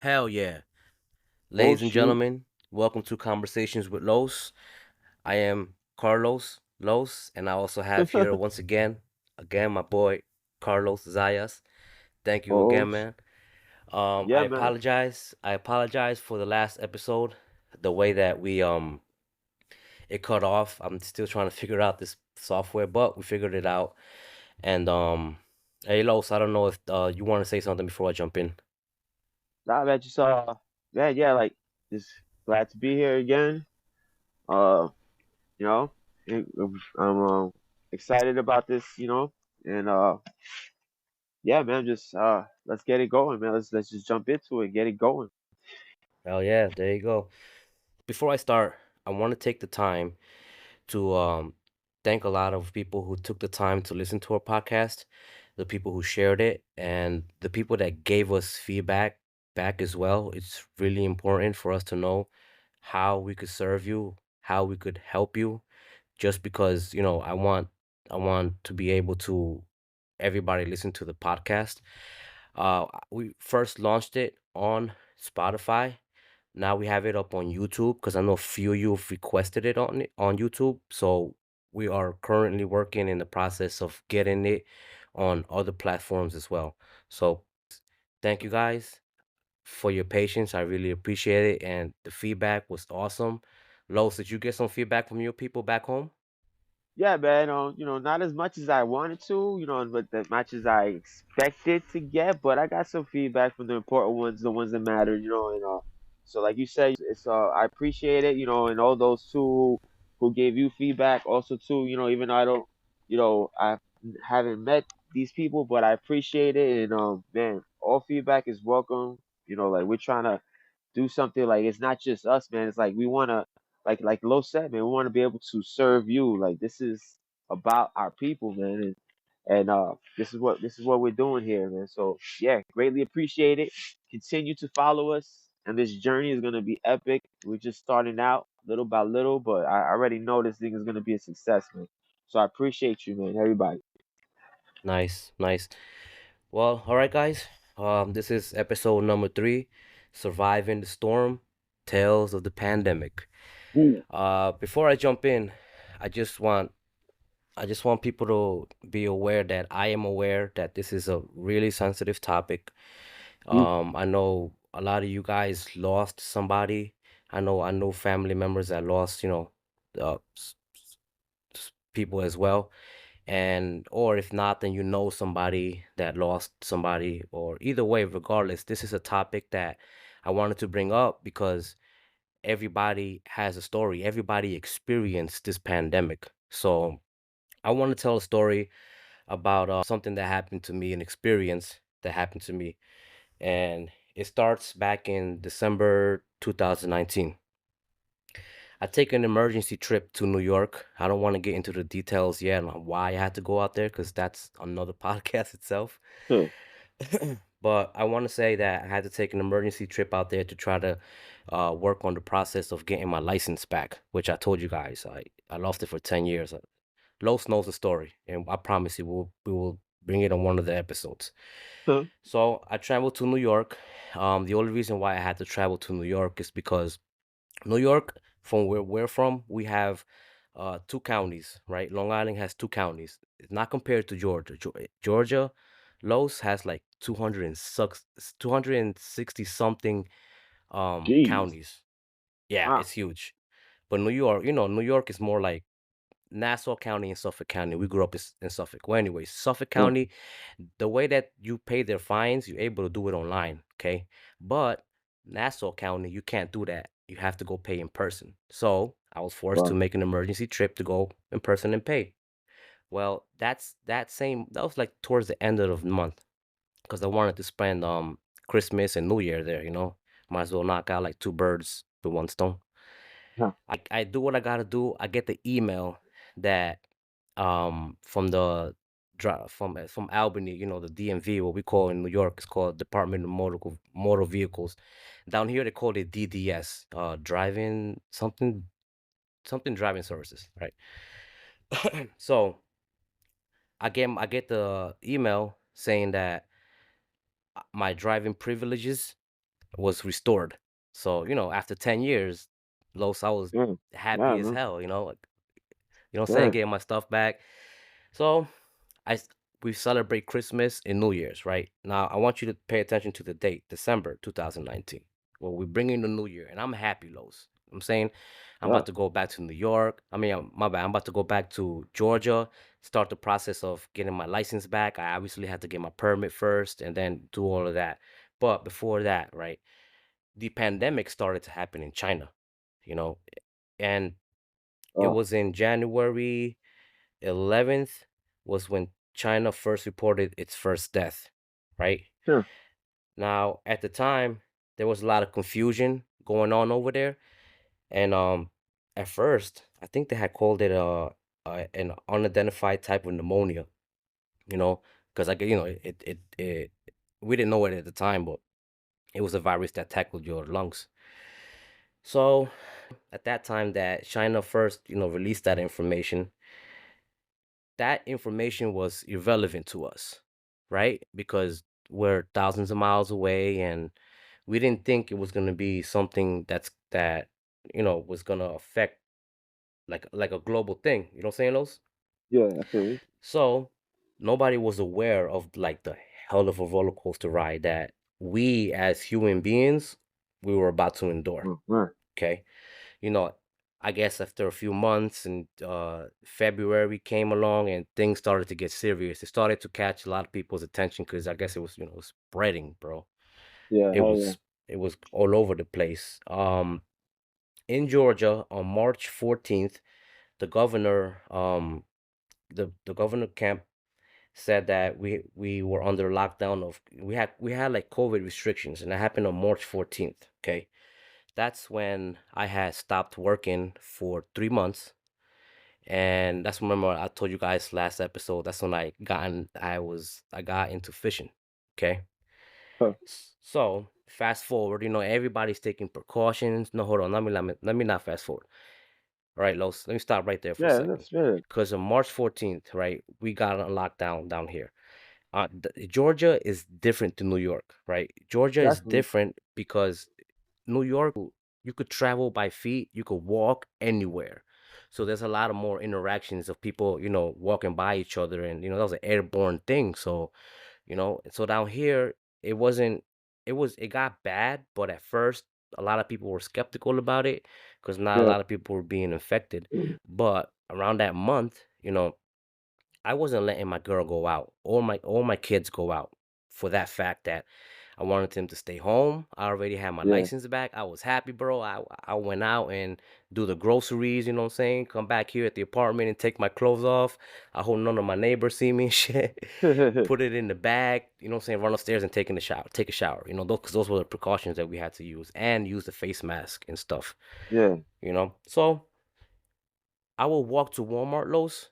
Hell yeah. Oh Ladies and shoot. gentlemen, welcome to Conversations with Los. I am Carlos Los, and I also have here once again, my boy Carlos Zayas. Thank you Oh again, man. I yeah, man. apologize. I apologize for the last episode, the way that we it cut off. I'm still trying to figure out this software, but we figured it out. And hey Los, I don't know if you want to say something before I jump in. Nah, man, just yeah, like just glad to be here again. Uh, you know, and I'm excited about this, and yeah, man, just let's get it going, man. Let's just jump into it, get it going. Hell yeah, there you go. Before I start, I want to take the time to thank a lot of people who took the time to listen to our podcast, the people who shared it, and the people that gave us feedback back as well. It's really important for us to know how we could serve you, how we could help you, just because, I want to be able to everybody listen to the podcast. We first launched it on Spotify. Now we have it up on YouTube because I know a few of you have requested it on YouTube. So we are currently working in the process of getting it on other platforms as well. So thank you guys for your patience. I really appreciate it, and the feedback was awesome. Los, did you get some feedback from your people back home? Yeah, man. Not as much as I wanted to, but as much as I expected to get. But I got some feedback from the important ones, the ones that matter, and so like you said, it's I appreciate it, and all those two who gave you feedback, also too, even though I don't, I haven't met these people, but I appreciate it, and man, all feedback is welcome. Like we're trying to do something like it's not just us, man. It's like we want to, like Lo said, man, we want to be able to serve you. Like this is about our people, man, and this is what we're doing here, man. So yeah, greatly appreciate it. Continue to follow us, and this journey is gonna be epic. We're just starting out little by little, but I already know this thing is gonna be a success, man. So I appreciate you, man, everybody. Nice, nice. Well, all right, guys. This is episode number 3, Surviving the Storm, Tales of the Pandemic. Mm, Before I jump in, I just want I just want people to be aware that I am aware that this is a really sensitive topic. mm, I know a lot of you guys lost somebody. I know family members that lost, people as well. And or if not, then you know somebody that lost somebody, or either way, regardless, this is a topic that I wanted to bring up because everybody has a story. Everybody experienced this pandemic. So I want to tell a story about something that happened to me, an experience that happened to me. And it starts back in December 2019. I take an emergency trip to New York. I don't want to get into the details yet on why I had to go out there because that's another podcast itself. huh, But I want to say that I had to take an emergency trip out there to try to work on the process of getting my license back, which I told you guys. I lost it for 10 years. Los knows the story, and I promise you we will bring it on one of the episodes. huh, So I traveled to New York. The only reason why I had to travel to New York is because New York, from where we're from, we have two counties, right? Long Island has two counties. It's not compared to Georgia. Georgia, Los has like 260 something jeez, counties. Yeah, wow, it's huge. But New York, New York is more like Nassau County and Suffolk County. We grew up in Suffolk. Well, anyways, Suffolk huh, County, the way that you pay their fines, you're able to do it online, okay? But Nassau County, you can't do that. You have to go pay in person. So I was forced to wow, make an emergency trip to go in person and pay. Well, that was like towards the end of the month because I wanted to spend Christmas and New Year there. Might as well knock out like two birds with one stone. huh, I do what I gotta do. I get the email that from the from Albany, the DMV, what we call in New York, it's called Department of Motor Vehicles. Down here they call it DDS, driving something driving services, right? So I get the email saying that my driving privileges was restored. So, after 10 years, Los, I was Yeah. Yeah, happy as man. hell, like, what I'm saying, Yeah. getting my stuff back. So I s- we celebrate Christmas and New Year's, right? Now I want you to pay attention to the date, December 2019. Well, we bring in the new year, and I'm happy, Los. I'm saying I'm Yeah. about to go back to New York. I mean, my bad. I'm about to go back to Georgia, start the process of getting my license back. I obviously had to get my permit first, and then do all of that. But before that, right, the pandemic started to happen in China, you know, and it Oh. was in January 11th was when China first reported its first death, right? Sure. Now, at the time, there was a lot of confusion going on over there, and at first, I think they had called it an unidentified type of pneumonia, because it we didn't know it at the time, but it was a virus that tackled your lungs. So, at that time that China first, released that information was irrelevant to us, right? Because we're thousands of miles away, and we didn't think it was going to be something that was going to affect like a global thing. You know what I'm saying, Los? Yeah, I feel you. So nobody was aware of like the hell of a roller coaster ride that we as human beings we were about to endure. Oh, right. Okay. you know, I guess after a few months and February came along and things started to get serious. It started to catch a lot of people's attention because I guess it was, spreading, bro. Yeah, It hell yeah. was it was all over the place. In Georgia on March 14th, the governor, the governor camp said that we were under lockdown of we had like COVID restrictions, and that happened on March 14th. Okay, that's when I had stopped working for 3 months. And that's remember I told you guys last episode. That's when I got into fishing. Okay. Huh. So fast forward, everybody's taking precautions. No, hold on. Let me not fast forward. All right, Los. Let me stop right there for a Yeah, second. that's good. Because on March 14th, right, we got on lockdown down here. Georgia is different to New York, right? Georgia is Definitely. different because New York, you could travel by feet, you could walk anywhere. So there's a lot of more interactions of people, walking by each other, and that was an airborne thing. So, so down here, it wasn't, it got bad, but at first, a lot of people were skeptical about it because not a Yeah. lot of people were being infected. But around that month, I wasn't letting my girl go out or my kids go out for that fact that I wanted them to stay home. I already had my Yeah. license back. I was happy, bro. I went out and do the groceries, you know what I'm saying? Come back here at the apartment and take my clothes off. I hope none of my neighbors see me and shit. Put it in the bag, you know what I'm saying? Run upstairs and take a shower, because those were the precautions that we had to use and use the face mask and stuff, Yeah. So I will walk to Walmart, Los,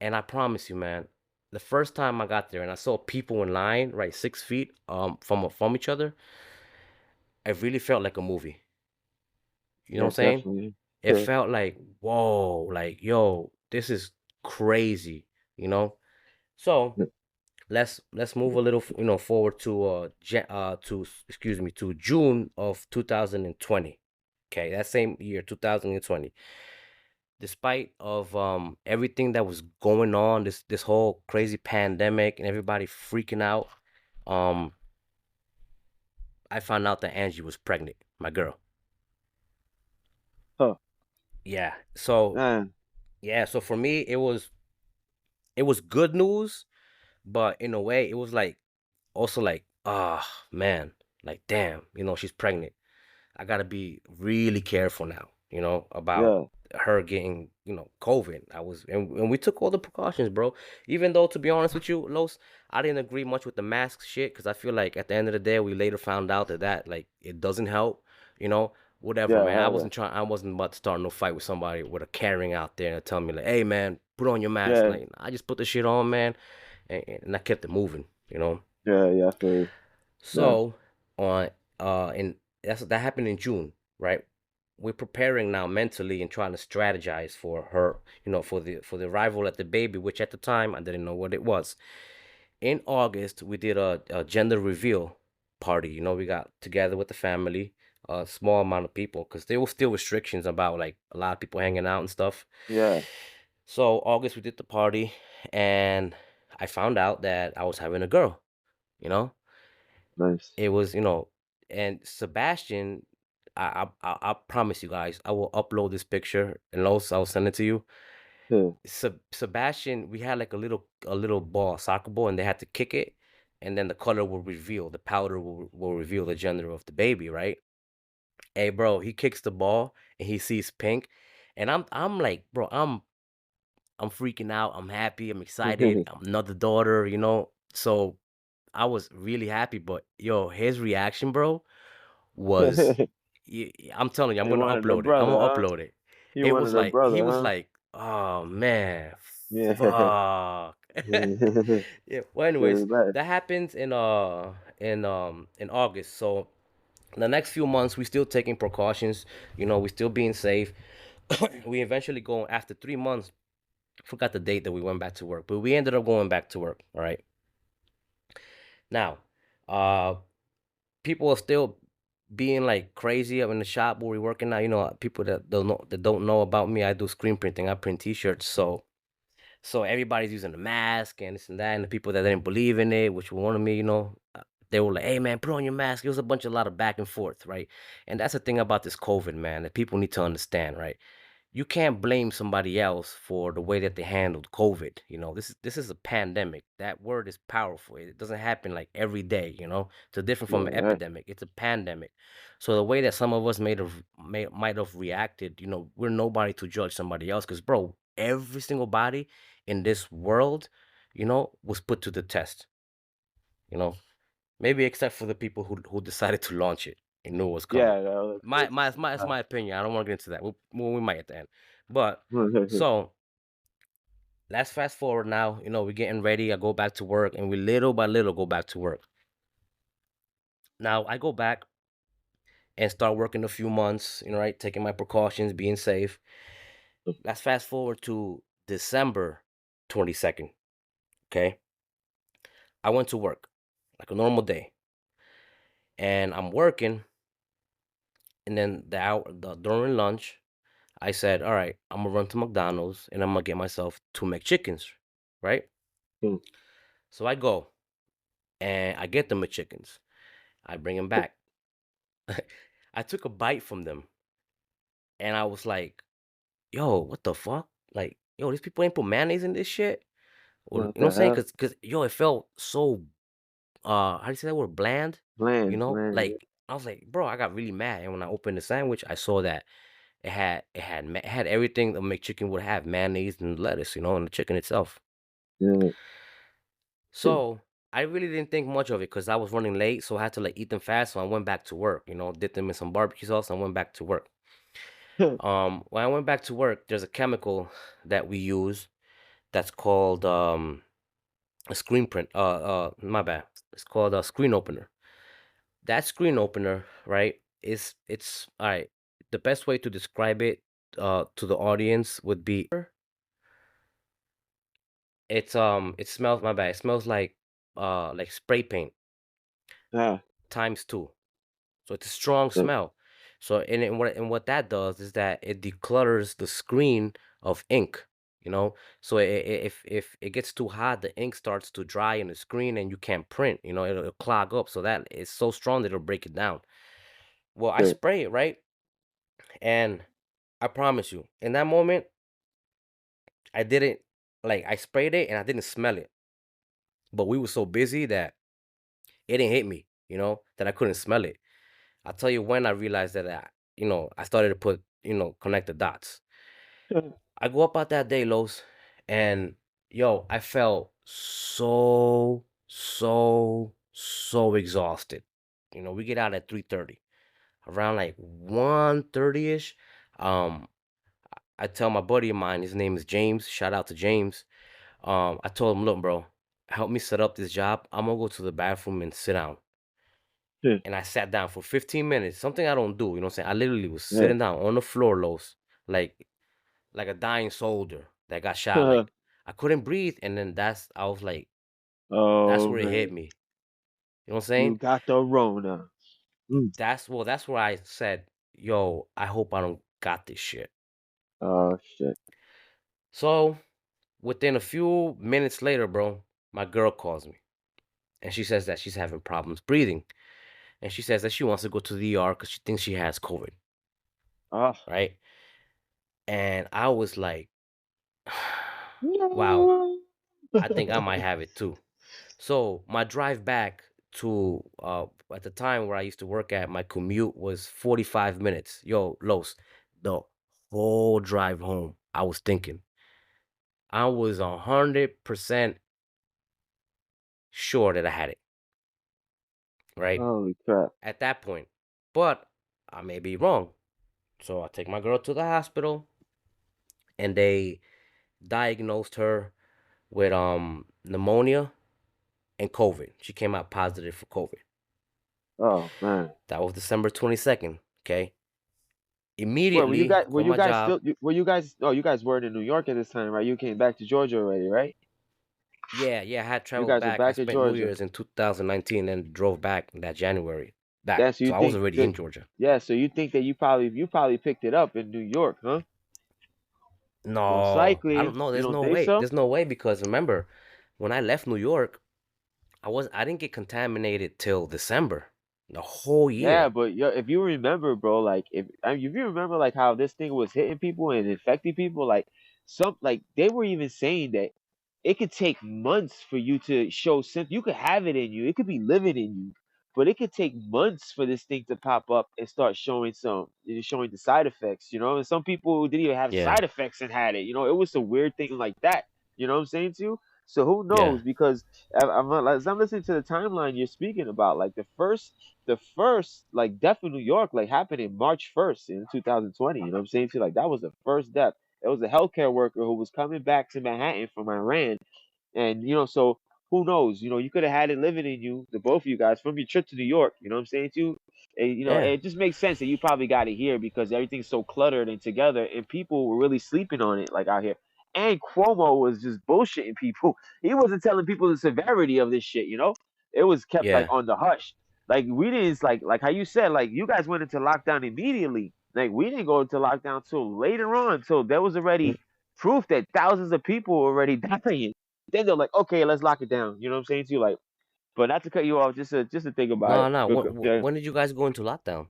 and I promise you, man, the first time I got there and I saw people in line, right, 6 feet from each other, it really felt like a movie. You know what Yeah, I'm saying? definitely. It Yeah. felt like, whoa, like, yo, this is crazy, you know? So let's move a little, forward to excuse me, to June of 2020. Okay, that same year, 2020. Despite of everything that was going on, this whole crazy pandemic and everybody freaking out, um, I found out that Angie was pregnant, my girl. Huh. Yeah. So Man. yeah, so for me it was good news, but in a way it was like also like, ah, man, like damn, she's pregnant. I gotta be really careful now, about Yeah. her getting, COVID. And we took all the precautions, bro. Even though, to be honest with you, Los, I didn't agree much with the mask shit because I feel like at the end of the day, we later found out that like it doesn't help, you know. Whatever, Yeah, man. hell yeah. I wasn't about to start no fight with somebody with a carrying out there and tell me like, hey, man, put on your mask. Yeah. Like, I just put the shit on, man, and I kept it moving. Yeah, yeah, I feel you. Yeah. So on and that happened in June, right? We're preparing now mentally and trying to strategize for her, for the arrival at the baby, which at the time I didn't know what it was. In August, we did a gender reveal party. You know, we got together with the family, a small amount of people, because there was still restrictions about like a lot of people hanging out and stuff. Yeah. So August we did the party, and I found out that I was having a girl. You know, Nice. it was and Sebastian. I promise you guys, I will upload this picture and also I'll send it to you. Yeah. Sebastian, we had like a little ball, soccer ball, and they had to kick it, and then the color will reveal, the powder will reveal the gender of the baby, right? Hey, bro, he kicks the ball and he sees pink, and I'm like, bro, I'm freaking out. I'm happy. I'm excited. I'm another daughter, you know. So I was really happy, but yo, his reaction, bro, was I'm telling you, I'm He gonna wanted a upload it. I'm brother, gonna huh? upload it. He It was wanted a like he brother, was huh? like, oh man, Yeah. fuck. Yeah. Well, anyways, Feeling bad. that happens in August. So the next few months, we still taking precautions. You know, we still being safe. We eventually go after 3 months. Forgot the date that we went back to work, but we ended up going back to work. All right. Now, uh, people are still being like crazy up in the shop where we're working now. You know, people that don't know about me, I do screen printing. I print T-shirts, so everybody's using a mask and this and that. And the people that didn't believe in it, which wanted me, they were like, "Hey man, put on your mask." It was a lot of back and forth, right? And that's the thing about this COVID, man, that people need to understand, right? You can't blame somebody else for the way that they handled COVID. This is a pandemic. That word is powerful. It doesn't happen like every day. It's different from an Yeah. epidemic. It's a pandemic. So the way that some of us might have reacted, we're nobody to judge somebody else. Because bro, every single body in this world, was put to the test. You know, maybe except for the people who decided to launch it and knew it was coming. Yeah. That was That's my opinion. I don't want to get into that. We might at the end, but crazy. so let's fast forward now. We're getting ready. I go back to work, and we little by little go back to work. Now I go back and start working a few months. Right, taking my precautions, being safe. Let's fast forward to December 22nd. Okay, I went to work like a normal day, and I'm working. And then during lunch, I said, "All right, I'm gonna run to McDonald's and I'm gonna get myself two McChickens." Right? So I go and I get the McChickens. I bring them back. I took a bite from them and I was like, "Yo, what the fuck? Like, yo, these people ain't put mayonnaise in this shit." Or you What know what I'm the saying? hell? Cause yo, it felt so how do you say that word? Bland. Bland. Like I was like, bro, I got really mad. And when I opened the sandwich, I saw that it had everything a McChicken would have, mayonnaise and lettuce, and the chicken itself. Yeah. So I really didn't think much of it because I was running late, so I had to like eat them fast. So I went back to work, dipped them in some barbecue sauce and went back to work. When I went back to work, there's a chemical that we use that's called a screen print. My bad. It's called a screen opener. That screen opener, right? Is it's all right. The best way to describe it to the audience would be it smells my bad. It smells like spray paint Yeah. times two. So it's a strong Yeah. smell. So and what that does is that it declutters the screen of ink. So if it gets too hot, the ink starts to dry in the screen and you can't print. It'll clog up. So that is so strong that it'll break it down. Well, I Yeah. spray it right, and I promise you, in that moment, I didn't like I sprayed it and I didn't smell it. But we were so busy that it didn't hit me. That I couldn't smell it. I'll tell you when I realized that I started to connect the dots. I go up out that day, Los, and yo, I felt so, so, so exhausted. We get out at 3:30. Around like 1:30ish. Um, I tell my buddy of mine, his name is James. Shout out to James. I told him, look, bro, help me set up this job. I'm gonna go to the bathroom and sit down. Yeah. And I sat down for 15 minutes, something I don't do, what I'm saying? I literally was Yeah. sitting down on the floor, Los, like a dying soldier that got shot. Like I couldn't breathe, and then I was like, that's Oh where it hit man. me. You know what I'm You saying? got the Rona. Mm. That's where I said, yo, I hope I don't got this shit. Oh shit. So within a few minutes later, bro, my girl calls me and she says that she's having problems breathing. And she says that she wants to go to the ER because she thinks she has COVID, Oh right? And I was like, wow, no. I think I might have it too. So my drive back to at the time where I used to work at, my commute was 45 minutes. Yo, Los, the whole drive home, I was thinking. I was 100% sure that I had it, right? Holy crap. At that point. But I may be wrong. So I take my girl to the hospital and they diagnosed her with pneumonia and COVID. She came out positive for COVID. Oh man. That was December 22nd. Okay. Well, Immediately were quit you my guys job. still were you guys oh you guys weren't in New York at this time, right? You came back to Georgia already, right? Yeah, yeah, I had You traveled guys are back. I back in spent New Georgia. Year's in 2019 and drove back in that January back. Yeah, so So you I was think already that in Georgia. yeah, so you think that you probably picked it up in New York, huh? Most No, I likely. don't know. You There's don't no think way. so? There's no way because remember, when I left New York, I didn't get contaminated till December. The whole Yeah, year. but if you remember, bro, like if you remember like how this thing was hitting people and infecting people, like they were even saying that it could take months for you to show symptoms. You could have it in you, it could be living in you, but it could take months for this thing to pop up and start showing the side effects, you know. And some people didn't even have Yeah, side effects and had it, you know. It was a weird thing like that, you know what I'm saying to you? So who yeah. knows? Because as I'm listening to the timeline you're speaking about, like the first like death in New York like happened in March 1st in 2020. You know what I'm saying? So like that was the first death. It was a healthcare worker who was coming back to Manhattan from Iran, and so who knows? You could have had it living in you, the both of you guys, from your trip to New York. You know what I'm saying to you? And, Yeah. it just makes sense that you probably got it here because everything's so cluttered and together, and people were really sleeping on it like out here. And Cuomo was just bullshitting people. He wasn't telling people the severity of this shit. It was kept like Yeah. on the hush. Like we didn't like how you said, like you guys went into lockdown immediately. Like we didn't go into lockdown till later on, till there was Mm. already proof that thousands of people were already dying. Then they're like, okay, let's lock it down. You know what I'm saying to you? Like, but not to cut you off, just to think about No, it. no. Yeah. When did you guys go into lockdown?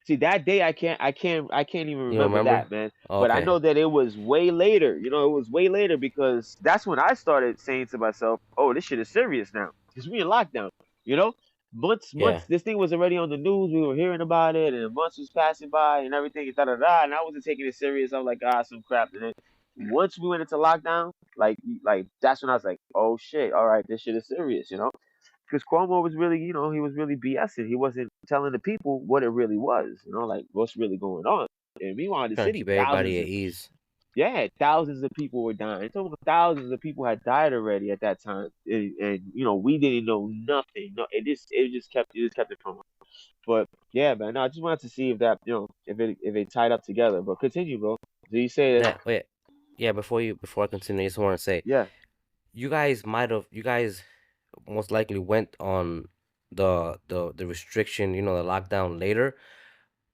See, that day I can't even You don't remember remember? that, man. Oh, But I okay. know that it was way later. It was way later because that's when I started saying to myself, "Oh, this shit is serious now." Because we in lockdown. You know, months. Yeah. This thing was already on the news. We were hearing about it, and months was passing by, and everything, and da da da. And I wasn't taking it serious. I was like, some crap. And then once we went into lockdown, like that's when I was like, "Oh shit! All right, this shit is serious." Because Cuomo was really, he was really BSing. He wasn't telling the people what it really was, like what's really going on. And meanwhile, in the Trying to city, keep everybody thousands at of ease. yeah, thousands of people were dying. It's almost thousands of people had died already at that time, and we didn't know nothing. No, it just kept it from us. But yeah, man, no, I just wanted to see if that, if it tied up together. But continue, bro. So you say that, That wait. Yeah, before I continue, I just want to say yeah, you guys most likely went on the restriction, the lockdown later,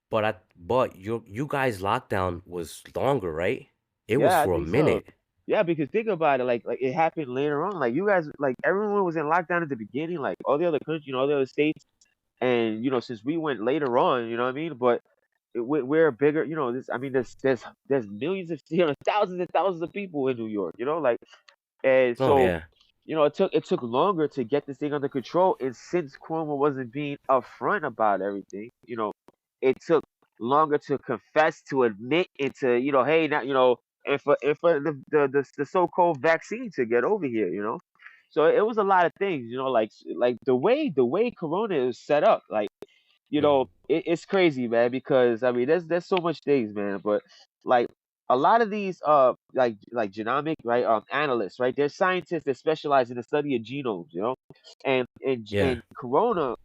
but you guys lockdown was longer, right? It was yeah, I for a think so. minute. Yeah, because think about it, like it happened later on. Like you guys, like everyone was in lockdown at the beginning, like all the other countries, all the other states, and since we went later on, you know what I mean. But we're bigger, This, I mean, there's millions of, thousands and thousands of people in New York, like, and Oh so, yeah. it took longer to get this thing under control. And since Cuomo wasn't being upfront about everything, it took longer to confess, to admit, and to, hey, now, and for the so-called vaccine to get over here, So it was a lot of things, like the way Corona is set up, like Mm, it's crazy, man, because I mean, there's so much things, man, but like a lot of these like genomic, right, analysts, right, they're scientists that specialize in the study of genomes, and yeah. corona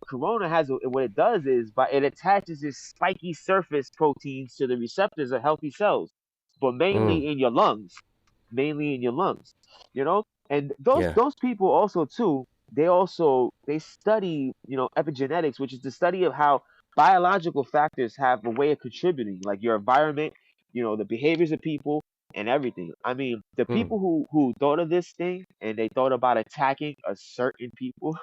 has what it does is, by it attaches its spiky surface proteins to the receptors of healthy cells, but Mm, mainly in your lungs, and those yeah. those people also too, they study, epigenetics, which is the study of how biological factors have a way of contributing, like your environment, the behaviors of people and everything. I mean, the Hmm. people who thought of this thing and they thought about attacking a certain people,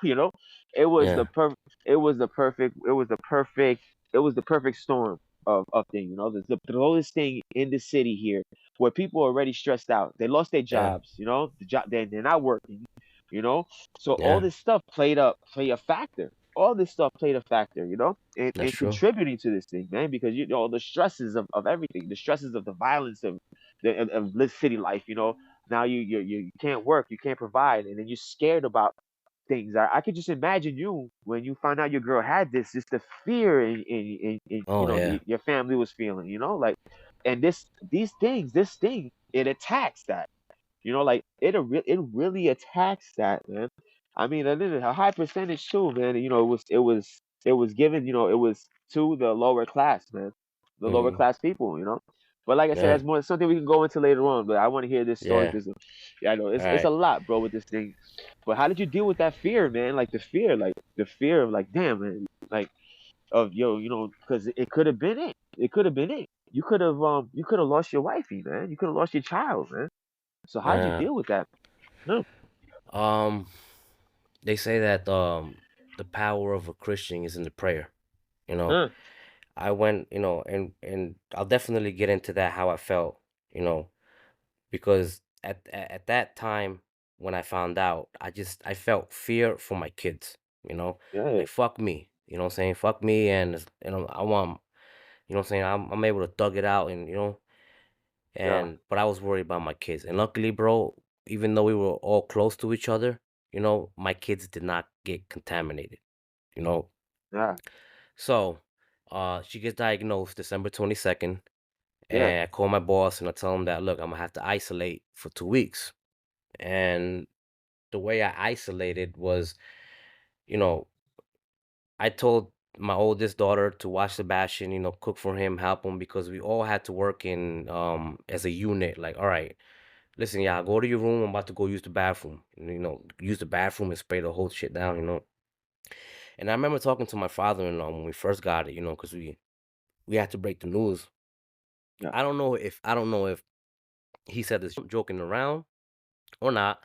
it was the Yeah. per it was the perfect it was the perfect storm of thing. The lowest thing in the city here, where people are already stressed out. They lost their Yeah. jobs, the job they're not working, you know. So all Yeah. this stuff play a factor. All this stuff played a factor, That's in true. contributing to this thing, man. Because the stresses of everything, the stresses of the violence of this city life. Now you can't work, you can't provide, and then you're scared about things. I could just imagine you when you found out your girl had this, just the fear in Oh yeah. your family was feeling, like, and this thing, it attacks that. Like it really attacks that, man. I mean, and then a high percentage too, man. It was given, it was to the lower class, man, the lower Hmm. class people, But like I said, Yeah. that's more something we can go into later on. But I want to hear this story Yeah. because, yeah, I know All it's a right. lot, bro, with this thing. But how did you deal with that fear, man? Like the fear of like, damn, man, like of because it could have been it. It could have been it. You could have lost your wifey, man. You could have lost your child, man. So how did you Yeah. deal with that? No. Um, they say that the power of a Christian is in the prayer. You know, Huh. I went, and I'll definitely get into that how I felt, you know, because at that time when I found out, I felt fear for my kids, Yeah. like fuck me, what I'm saying, fuck me, and I want, what I'm saying, I'm able to thug it out, and Yeah. but I was worried about my kids, and luckily, bro, even though we were all close to each other, my kids did not get contaminated, you know. Yeah. So, she gets diagnosed December 22nd. Yeah. And I call my boss and I tell him that, look, I'm gonna have to isolate for 2 weeks. And the way I isolated was, you know, I told my oldest daughter to watch Sebastian, cook for him, help him because we all had to work in as a unit. Like, all right, listen, yeah, go to your room. I'm about to go use the bathroom. And, use the bathroom and spray the whole shit down. And I remember talking to my father-in-law when we first got it, because we had to break the news. Yeah. I don't know if he said this joking around or not.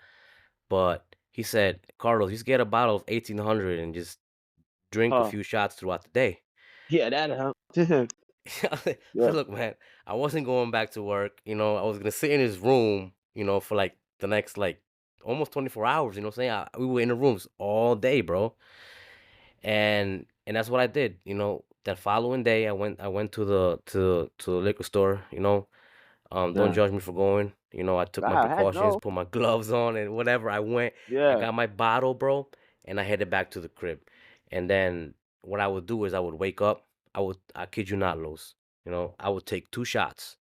But he said, Carlos, just get a bottle of 1800 and just drink a Oh. few shots throughout the day. Yeah. That helped. I said, Yeah. look, man, I wasn't going back to work. I was going to sit in his room, for like the next, like, almost 24 hours. You know what I'm saying? We were in the rooms all day, bro. And that's what I did. That following day, I went to the liquor store, don't Yeah. judge me for going. I took my God, heck precautions, no. put my gloves on and whatever. I went, I Yeah. got my bottle, bro, and I headed back to the crib. And then what I would do is I would wake up. I kid you not, Los. I would take 2 shots,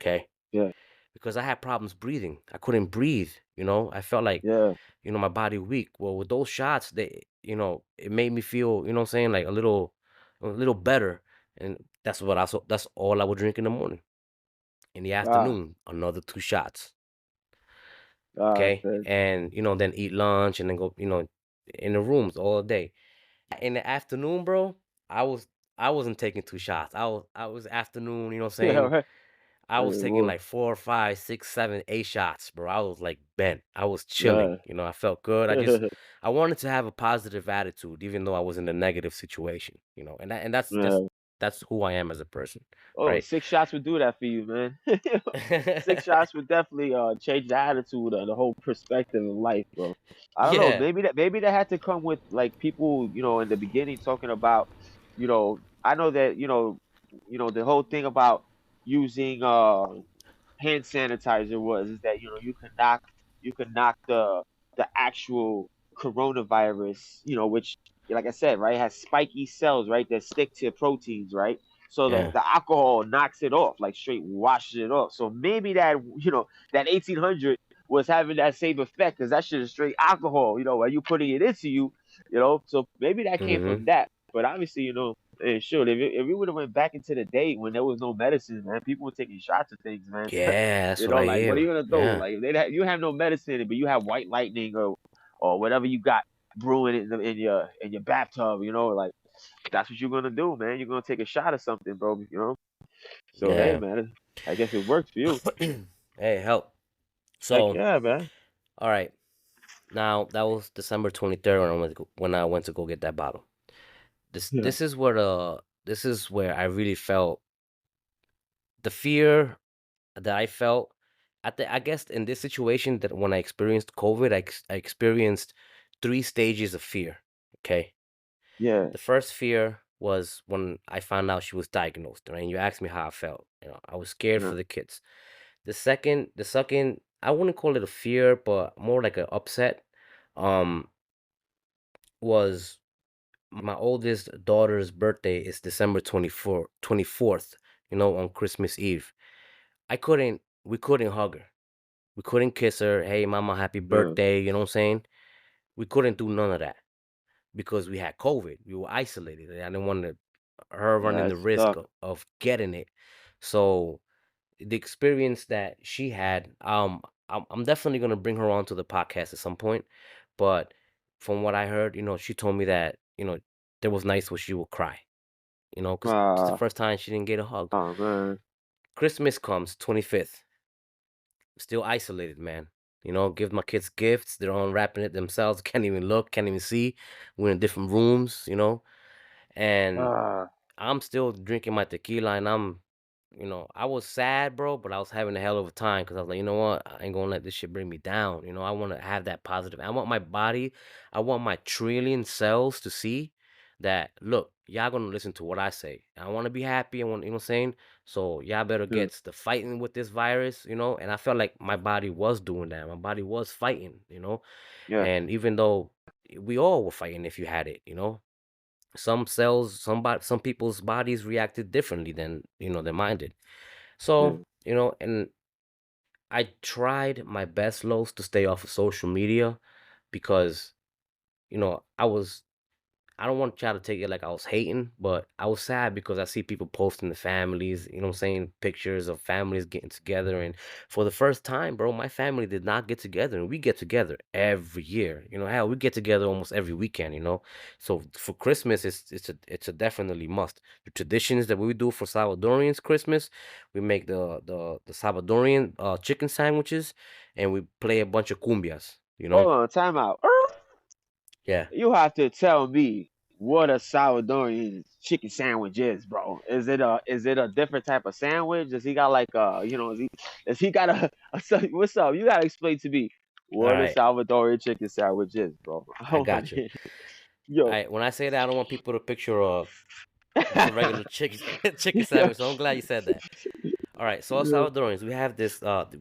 okay? Yeah. Because I had problems breathing. I couldn't breathe. I felt like, Yeah. my body weak. Well, with those shots, it made me feel, what I'm saying, like a little better. And that's all I would drink in the morning. In the God. afternoon, another 2 shots. God, Okay, man. and then eat lunch and then go, in the rooms all day. In the afternoon, bro, I was I wasn't taking 2 shots. I was afternoon, Yeah. saying Right. I was taking Well, like 4, 5, 6, 7, 8 shots, bro. I was like bent. I was chilling. yeah. I felt good. I wanted to have a positive attitude, even though I was in a negative situation. And that's Yeah. that's who I am as a person, Oh, right? 6 shots would do that for you, man. 6 shots would definitely change the attitude and the whole perspective of life, bro. I don't know. Yeah, Maybe that had to come with like people, in the beginning talking about, I know that, the whole thing about using hand sanitizer was is that you can knock the actual coronavirus, which, like I said, right, has spiky cells, right, that stick to proteins, right. So the yeah. the alcohol knocks it off, like straight washes it off. So maybe that 1800 was having that same effect because that shit is straight alcohol, while you putting it into you, So maybe that came Hmm. from that. But obviously, sure, if we would have went back into the day when there was no medicine, man, people were taking shots of things, man. Yeah, that's what I Like, what are hear. you gonna do? Yeah. Like, you have no medicine, but you have white lightning or whatever you got. brewing it in your bathtub. You know, like that's what you're gonna do, man. You're gonna take a shot of something, bro. You know. So hey, Yeah. man, I guess it works for you. Hey, help. Heck So, yeah, man. all right. Now that was December 23rd when when I went to go get that bottle. This Yeah. this is where I really felt the fear that I felt. I guess in this situation that when I experienced COVID, I experienced three stages of fear. Okay. Yeah. The first fear was when I found out she was diagnosed, right? And you asked me how I felt. I was scared Yeah. for the kids. The second, I wouldn't call it a fear, but more like an upset. Um, was my oldest daughter's birthday is December 24th, on Christmas Eve. We couldn't hug her. We couldn't kiss her. Hey, mama, happy Yeah. birthday. You know what I'm saying? We couldn't do none of that because we had COVID. We were isolated. I didn't want her Yeah. running It the risk sucks. of getting it. So the experience that she had, I'm definitely gonna bring her onto the podcast at some point. But from what I heard, she told me that there was nights where she would cry, because it's the Ah. first time she didn't get a hug. Oh man. Christmas comes 25th, still isolated, man. Give my kids gifts. They're unwrapping it themselves. Can't even look. Can't even see. We're in different rooms. And Ah. I'm still drinking my tequila, and I was sad, bro, but I was having a hell of a time because I was like, you know what? I ain't gonna let this shit bring me down. I want to have that positive. I want my body, I want my trillion cells to see that, look, y'all gonna listen to what I say. I want to be happy. I want, you know what I'm saying? So y'all better Yeah. get the fighting with this virus, and I felt like my body was doing that. My body was fighting. Yeah. And even though we all were fighting if you had it. Some cells, some people's bodies reacted differently than mine did. Yeah. So, and I tried my best, Los, to stay off of social media because, I don't want y'all to take it like I was hating, but I was sad because I see people posting the families, you know what I'm saying, pictures of families getting together. And for the first time, bro, my family did not get together. And we get together every year. Hell, we get together almost every weekend. So for Christmas, it's a definitely must. The traditions that we do for Salvadorians Christmas, we make the Salvadorian chicken sandwiches and we play a bunch of cumbias. Hold on. Time out. Yeah. You have to tell me what a Salvadorian chicken sandwich is, bro. Is it a different type of sandwich? Does he got like does he got what's up? You gotta explain to me All what a right. Salvadorian chicken sandwich is, bro. I I want got you. to yo. When I say that, I don't want people to picture just a regular chicken chicken Yeah. sandwich. So I'm glad you said that. All right, so us Yeah. Salvadorians,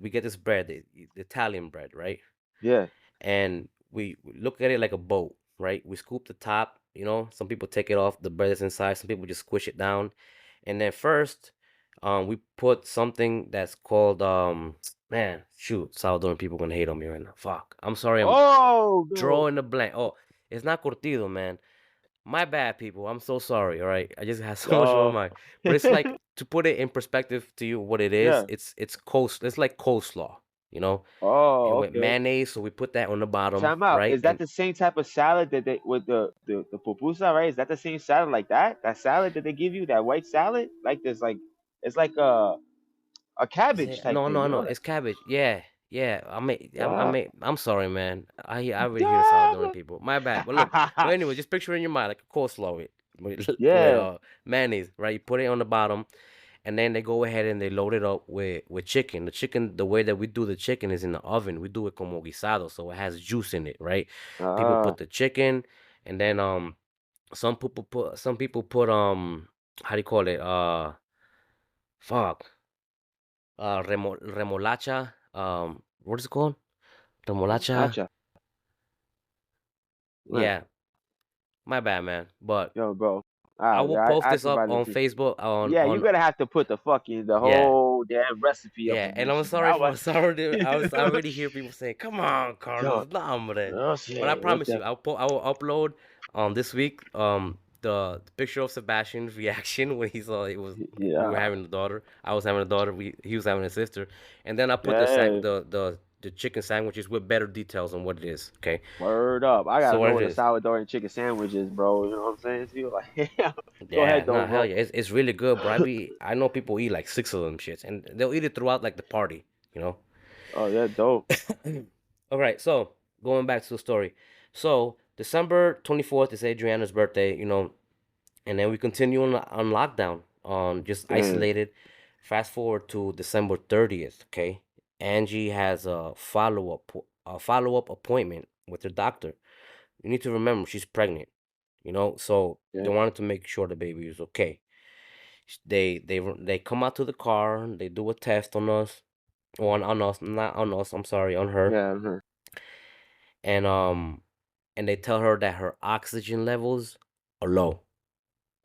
we get this bread, the Italian bread, right? Yeah. And we look at it like a boat, right? We scoop the top. Some people take it off the bread that's inside. Some people just squish it down, and then first, we put something that's called man, shoot, Salvadoran people gonna hate on me right now. Fuck, I'm sorry, I'm Oh no. drawing the blank. Oh, it's not curtido, man. My bad, people. I'm so sorry. All right, I just had so much on Oh. my mind. But it's like to put it in perspective to you, what it is. Yeah. It's coast. It's like coleslaw, you know, and Oh, with okay. mayonnaise. So we put that on the bottom, Time out. right? Is that And the same type of salad that they with the pupusa, right? Is that the same salad like that? That salad that they give you, that white salad? Like this, like it's like a is cabbage it? type No, thing, no, you no. know? It's cabbage. Yeah, yeah. Yeah. I'm sorry, man. I really hear the Salvadoran Yeah. people. My bad. But look. But anyway, just picture in your mind like a coleslaw with Yeah. mayonnaise, right? You put it on the bottom. And then they go ahead and they load it up with chicken. The chicken, the way that we do the chicken is in the oven. We do it como guisado, so it has juice in it, right? People put Ah. the chicken, and then some people put how do you call it? Fuck. Remolacha. What is it called? Remolacha. Gotcha. Man. Yeah, my bad, man. But Yo, bro. I will I post asked this up somebody on to. Facebook Yeah, you're on gonna have to put the yeah. whole damn recipe up Yeah, in and this I'm shit. sorry for sorry to I already hear people saying, "Come on, Yo, Carlos, no, hombre." oh But I shit, what promise the you, I will upload this week the picture of Sebastian's reaction when he saw we were yeah. having a daughter. I was having a daughter. He was having a sister, and then I put the sac Yeah. the the chicken sandwiches with better details on what it is. Okay, Word up. I so gotta know what it what a is? sourdough and chicken sandwich is, bro. You know what I'm saying to you? Like, go Yeah, ahead nah, though, hell bro. yeah, it's really good, bro. I know people eat like six of them shits, and they'll eat it throughout like the party, you know. Oh yeah, dope. All right, so going back to the story, so December 24th is Adriana's birthday, you know, and then we continue on lockdown, on just Damn. isolated. Fast forward to December 30th, okay. Angie has a follow up appointment with her doctor. You need to remember she's pregnant, you know, so they Yeah. wanted to make sure the baby is okay. They come out to the car, they do a test on us, on us, not on us. I'm sorry, on her, Yeah. Uh-huh. and they tell her that her oxygen levels are low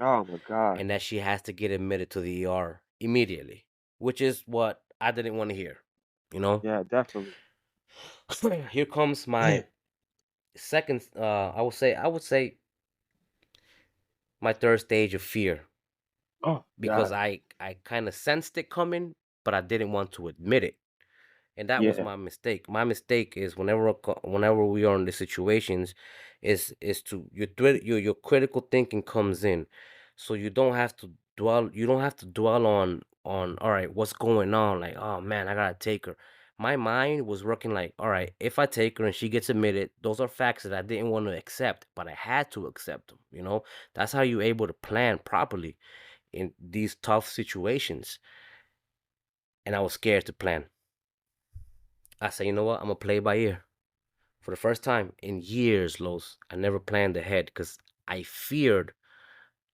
Oh my God. and that she has to get admitted to the ER immediately, which is what I didn't want to hear. You know, Yeah, definitely. here comes my second. I would say my third stage of fear, Oh because God. I kind of sensed it coming, but I didn't want to admit it. And that was Yeah. my mistake. My mistake is whenever we are in these situations, is to your critical thinking comes in, so you don't have to dwell on all right, what's going on, like, oh man, I gotta take her. My mind was working like, all right, if I take her and she gets admitted, those are facts that I didn't want to accept, but I had to accept them. You know, that's how you're able to plan properly in these tough situations. And I was scared to plan. I said, you know what, I'm gonna play it by ear. For the first time in years, Los, I never planned ahead because I feared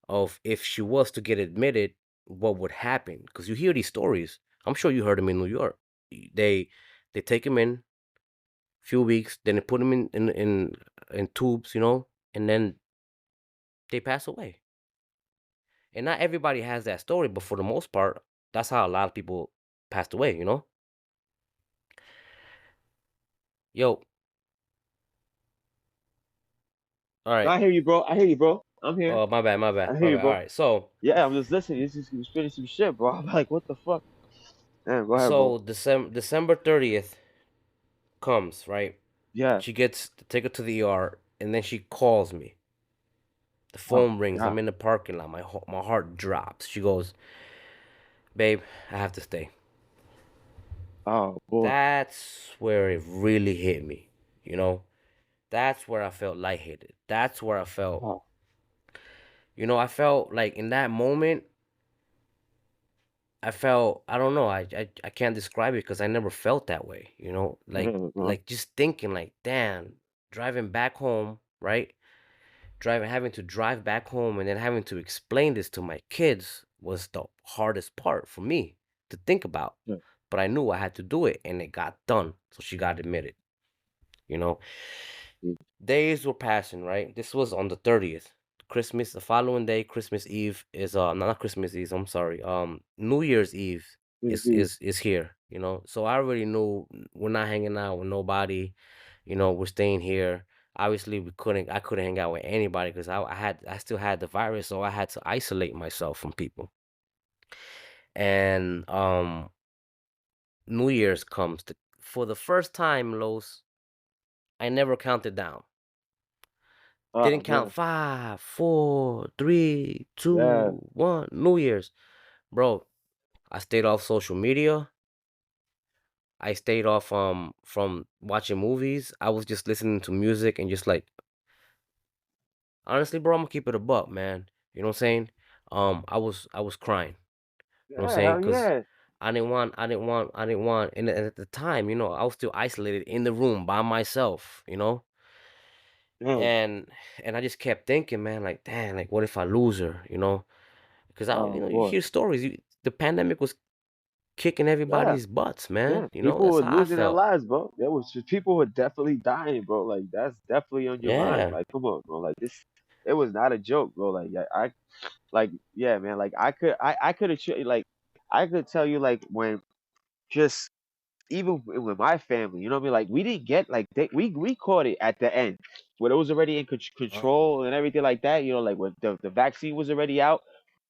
of if she was to get admitted, what would happen. Because you hear these stories. I'm sure you heard them in New York. They they take him in few weeks, then they put him in tubes, you know, and then they pass away. And not everybody has that story, but for the most part, that's how a lot of people passed away, you know. Yo, all right. I hear you, bro. I hear you, bro. I'm here. Oh, my bad, my bad, I my hear you, bad. All bro. right. So Yeah, I'm just listening. You spitting some shit, bro. I'm like, what the fuck? Damn, go ahead, bro. so December 30th comes, right? Yeah. She gets to take her to the ER, and then she calls me. The Oh phone my rings. God. I'm in the parking lot. My heart drops. She goes, "Babe, I have to stay." Oh boy. That's where it really hit me. You know, that's where I felt lightheaded. That's where I felt, Oh. I felt like in that moment, I don't know, I can't describe it because I never felt that way. Yeah, bro. Like just thinking like, damn, driving back home, right? Having to drive back home and then having to explain this to my kids was the hardest part for me to think about. Yeah. But I knew I had to do it and it got done. So she got admitted, you know. Yeah. Days were passing, right? This was on the 30th. Christmas, the following day, Christmas Eve is not Christmas Eve, I'm sorry. New Year's Eve Please, is please. is is here, you know. So I already knew we're not hanging out with nobody, you know, we're staying here. Obviously I couldn't hang out with anybody because I still had the virus, so I had to isolate myself from people. And New Year's comes for the first time, Los, I never counted down. Oh Didn't count man. five, four, three, Yeah. 2, 1. New Year's, bro. I stayed off social media. I stayed off from watching movies. I was just listening to music and just like, honestly, bro, I'm gonna keep it a buck, man. You know what I'm saying? I was crying. You know what I'm Yeah, saying? hell Cause yeah. I didn't want. And at the time, I was still isolated in the room by myself. Damn. And I just kept thinking, man, like, damn, like, what if I lose her? Because Oh you boy. hear stories. The pandemic was kicking Yeah. everybody's butts, Yeah. man. People That's were how I losing their felt. lives, bro. There was people were definitely dying, bro. Like that's definitely on your mind. Yeah. Like, come on, bro. Like this it was not a joke, bro. Like I like yeah, man. Like I could have like I could tell you like when just even with my family, you know what I mean? Like we didn't get like we caught it at the end when it was already in control and everything like that. You know, like when the vaccine was already out.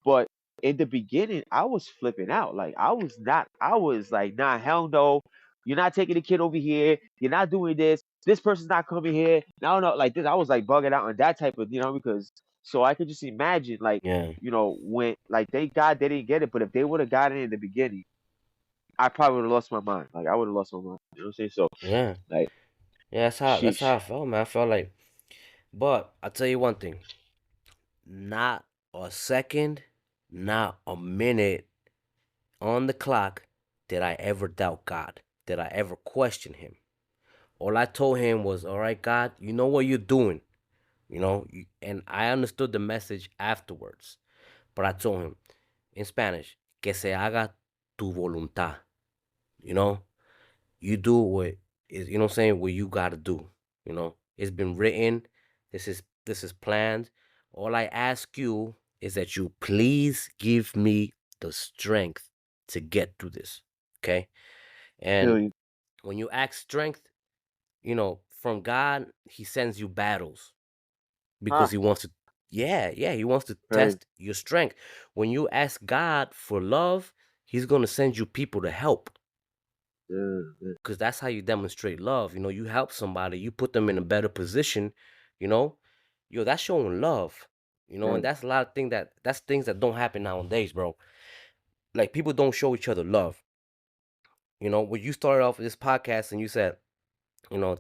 But in the beginning, I was flipping out. Like I was not. I was like, nah, hell no. You're not taking the kid over here. You're not doing this. This person's not coming here. No, no, like this. I was like bugging out on that type of, because so I could just imagine, like, Yeah. when, like, thank God they didn't get it, but if they would have gotten it in the beginning, I probably would have lost my mind. Like, I would have lost my mind. You know what I'm saying? So, Yeah. like, Yeah, that's how sheesh. I felt, man. I felt like, but I'll tell you one thing. Not a second, not a minute on the clock did I ever doubt God. Did I ever question him? All I told him was, all right, God, you know what you're doing. And I understood the message afterwards. But I told him in Spanish, que se haga tu voluntad. You know, you do what is, you know what I'm saying, what you gotta do. It's been written. This is planned. All I ask you is that you please give me the strength to get through this. Okay. Feel And you. when you ask strength, from God, he sends you battles because Huh. he wants to, yeah, he wants to Crazy. test your strength. When you ask God for love, he's going to send you people to help, Yeah, yeah, because that's how you demonstrate love. You help somebody, you put them in a better position. you know that's showing love. And right. that's a lot of that's things that don't happen nowadays, bro. Like, people don't show each other love. When you started off this podcast and you said,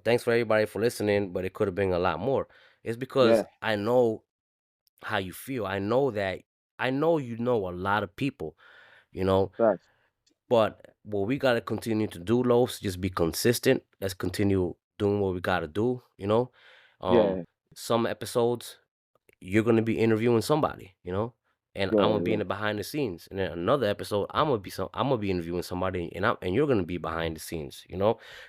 thanks for everybody for listening, but it could have been a lot more. It's because Yeah. I know how you feel. I know you know a lot of people, you know, Facts. but what we gotta continue to do, Los, just be consistent. Let's continue doing what we gotta do, Um, Yeah. some episodes you're gonna be interviewing somebody, and I'm Yeah. gonna be in Yeah. the behind the scenes. And then another episode, I'm gonna be interviewing somebody, and you're gonna be behind the scenes.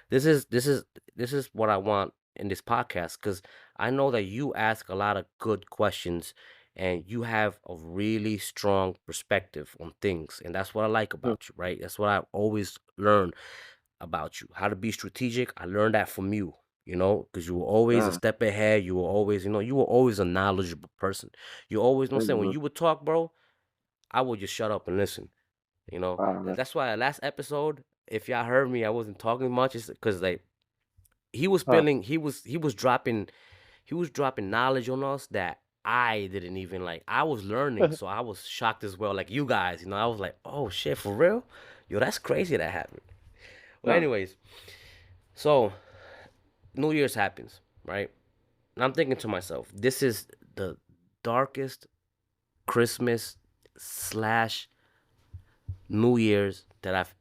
This is what I want in this podcast, because I know that you ask a lot of good questions, and you have a really strong perspective on things, and that's what I like Huh. about you, right? That's what I always learn about you, how to be strategic. I learned that from you, because you were always a Nah. step ahead. You were always, a knowledgeable person. You always, know what I'm Thank saying, you, when man. you would talk, bro, I would just shut up and listen. Wow, man. That's why last episode, if y'all heard me, I wasn't talking much. It's because, like, he was Huh. spilling, he was dropping knowledge on us that I didn't even, like. I was learning, so I was shocked as well, like you guys. I was like, oh shit, for real, yo, that's crazy that happened. Well, Nah. anyways, so New Year's happens, right? And I'm thinking to myself, this is the darkest Christmas slash New Year's that I've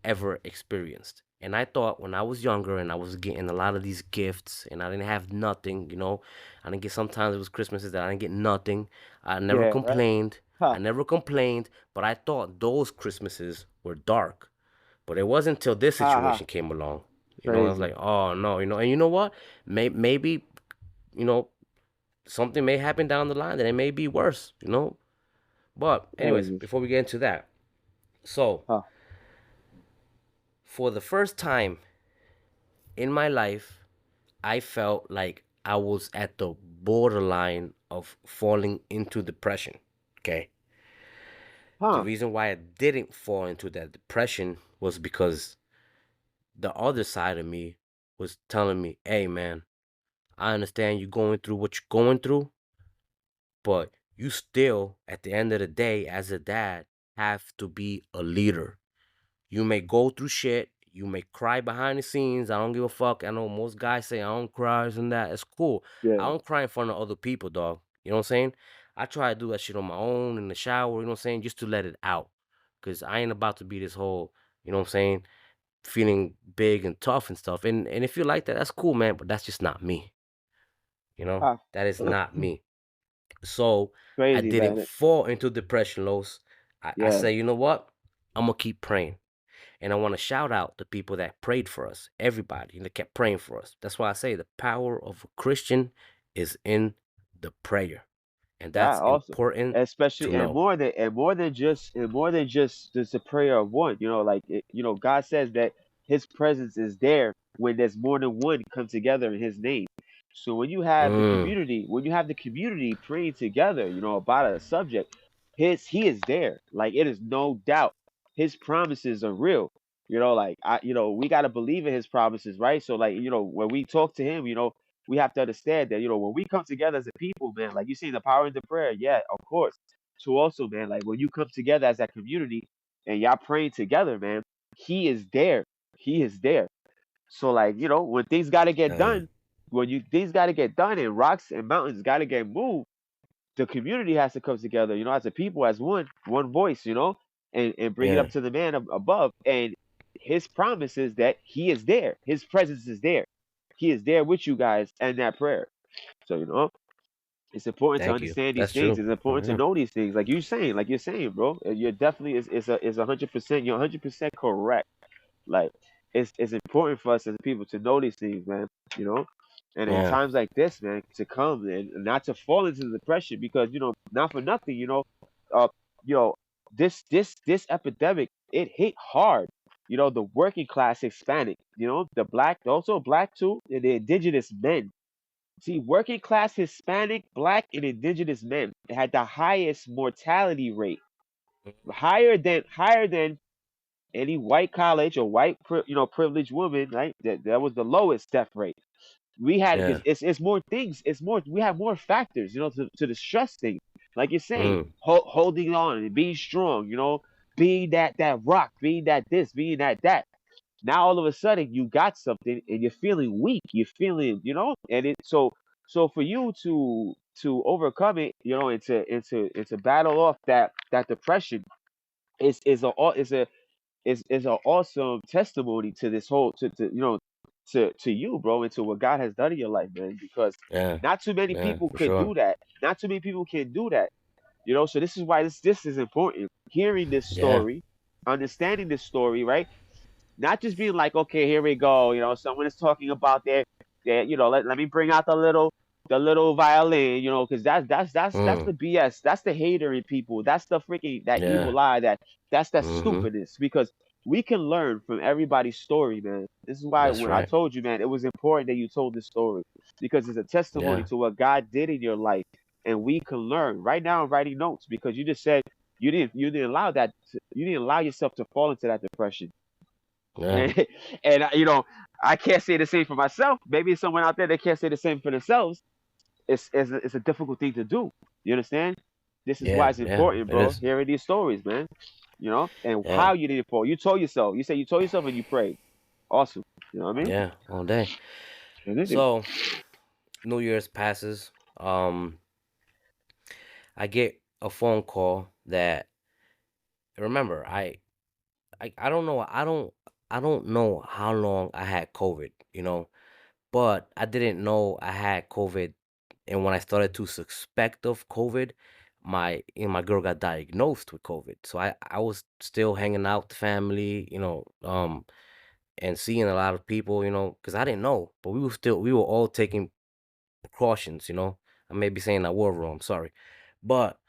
ever experienced. And I thought, when I was younger and I was getting a lot of these gifts and I didn't have nothing, I didn't get, sometimes it was Christmases that I didn't get nothing. I never Yeah. Right. complained. Huh. I never complained, but I thought those Christmases were dark. But it wasn't until this Ha ha. situation came along. I was Crazy. like, oh no, and you know what? Maybe, you know, something may happen down the line that it may be worse. But anyways, Crazy. before we get into that, so Huh. for the first time in my life, I felt like I was at the borderline of falling into depression. Okay. The Huh. reason why I didn't fall into that depression was because the other side of me was telling me, hey man, I understand you going through what you're going through, but you still, at the end of the day, as a dad, have to be a leader. You may go through shit. You may cry behind the scenes. I don't give a fuck. I know most guys say I don't cry and that. It's cool. I Yeah. don't cry in front of other people, dog. You know what I'm saying? I try to do that shit on my own in the shower, you know what I'm saying? Just to let it out. Cause I ain't about to be this whole, you know what I'm saying, feeling big and tough and stuff. And if you like that, that's cool, man. But that's just not me. Huh. That is not me. So I Crazy, didn't man. fall into depression, Los. I Yeah. say, you know what? I'm gonna keep praying. And I want to shout out the people that prayed for us, everybody that kept praying for us. That's why I say the power of a Christian is in the prayer. And That that's also, important to especially, and know. more than just a prayer of one. Like God says that His presence is there when there's more than one come together in His name. So Mm, when you have the community praying together, about a subject, He is there. Like, it is no doubt. His promises are real. Like we gotta believe in his promises, right? So like, when we talk to him, we have to understand that, when we come together as a people, man, like you see the power in the prayer, yeah, of course. To also, man, like when you come together as that community and y'all praying together, man, he is there. He is there. So like, when things gotta get Yeah. done, when you things gotta get done and rocks and mountains gotta get moved, the community has to come together, as a people, as one voice, and bring it Yeah. up to the man above. And his promise is that he is there. His presence is there. He is there with you guys and that prayer. So, it's important to Thank you. understand these That's things. true. It's important to Yeah. know these things. Like you're saying, bro. You're definitely is 100%. You're 100% correct. Like it's important for us as people to know these things, man. You know, and in Yeah. times like this, man, to come and not to fall into depression because not for nothing, uh, you know, this epidemic it hit hard. The working class Hispanic, the black, also black too, and the indigenous men. See, working class Hispanic, black, and indigenous men had the highest mortality rate, higher than any white college or white privileged woman, right? That was the lowest death rate. We had because Yeah. it's more things. It's more we have more factors, to the stress thing. Like you're saying, Mm. holding on and being strong, being that rock, being that this, being that. Now all of a sudden you got something and you're feeling weak. You're feeling, and so for you to overcome it, and to battle off that depression is an awesome testimony to this whole to you, bro, and to what God has done in your life, man. Because Yeah. not too many Yeah. people For could sure. do that. Not too many people can do that. So this is why this is important. Hearing this Yeah. story, understanding this story, right? Not just being like, okay, here we go. Someone is talking about their let me bring out the little violin, because that's Mm. the BS. That's the hater in people. That's the freaking that Yeah. evil eye. That's that Mm-hmm. stupidness. Because we can learn from everybody's story, man. This is why That's when I right. told you, man, it was important that you told this story because it's a testimony Yeah. to what God did in your life, and we can learn. Right now, I'm writing notes because you just said you didn't allow you didn't allow yourself to fall into that depression. Yeah. And I can't say the same for myself. Maybe someone out there that can't say the same for themselves. It's a difficult thing to do. You understand? This is why Yeah. it's Yeah. important, It bro. is. Hearing these stories, man. And Yeah. how you didn't fall. You told yourself. You said you told yourself and you prayed. Awesome. You know what I mean? Yeah. All day. And So New Year's passes. I get a phone call that remember I don't know I don't know how long I had COVID, but I didn't know I had COVID, and when I started to suspect of COVID, my girl got diagnosed with COVID. So I was still hanging out with the family, and seeing a lot of people, because I didn't know, but we were all taking precautions. I may be saying that word wrong, sorry, but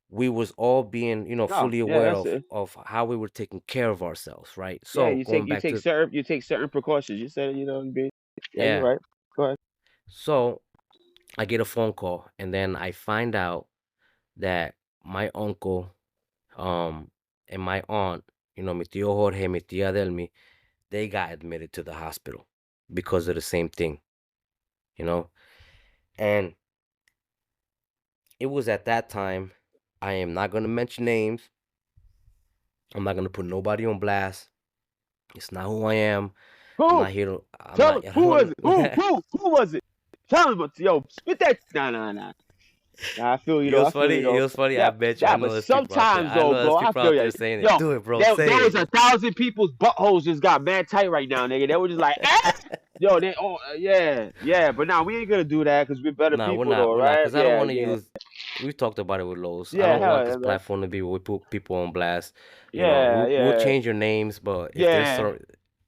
we was all being, no, fully yeah, aware that's of it. of how we were taking care of ourselves, right? Yeah, So you take going you back take to certain precautions. You said yeah, you're yeah, right. Go ahead. so I get a phone call, and then I find out that my uncle, and my aunt, mi tío Jorge, mi tía Delmi, they got admitted to the hospital because of the same thing, you know. And it was at that time. I am not gonna mention names. I'm not gonna put nobody on blast. It's not who I am. I'm Who? not here to. I'm Tell not. him. I Who don't was want. it? Who was it? Tell him. Yo, spit that. Nah, nah, nah. Nah, I feel you It though. was I feel funny. you It though. was funny. I Yeah, bet you. I yeah. But know there's people out there. sometimes I though, know there's bro, I people feel out you. there saying it. Yo, Do it, bro. there Say was it. 1,000 people's buttholes just got mad tight right now, nigga. They were just like, eh? Yo, yeah, yeah. But now we ain't gonna do that because we're better Nah, we're people not. though, We're not. right? Cause I don't Yeah, want to yeah, use. We've talked about it with Lowe's. I yeah. don't want Hell this yeah, man. platform to be where we put people on blast. Yeah, We'll yeah, change your names, but if there's yeah. story,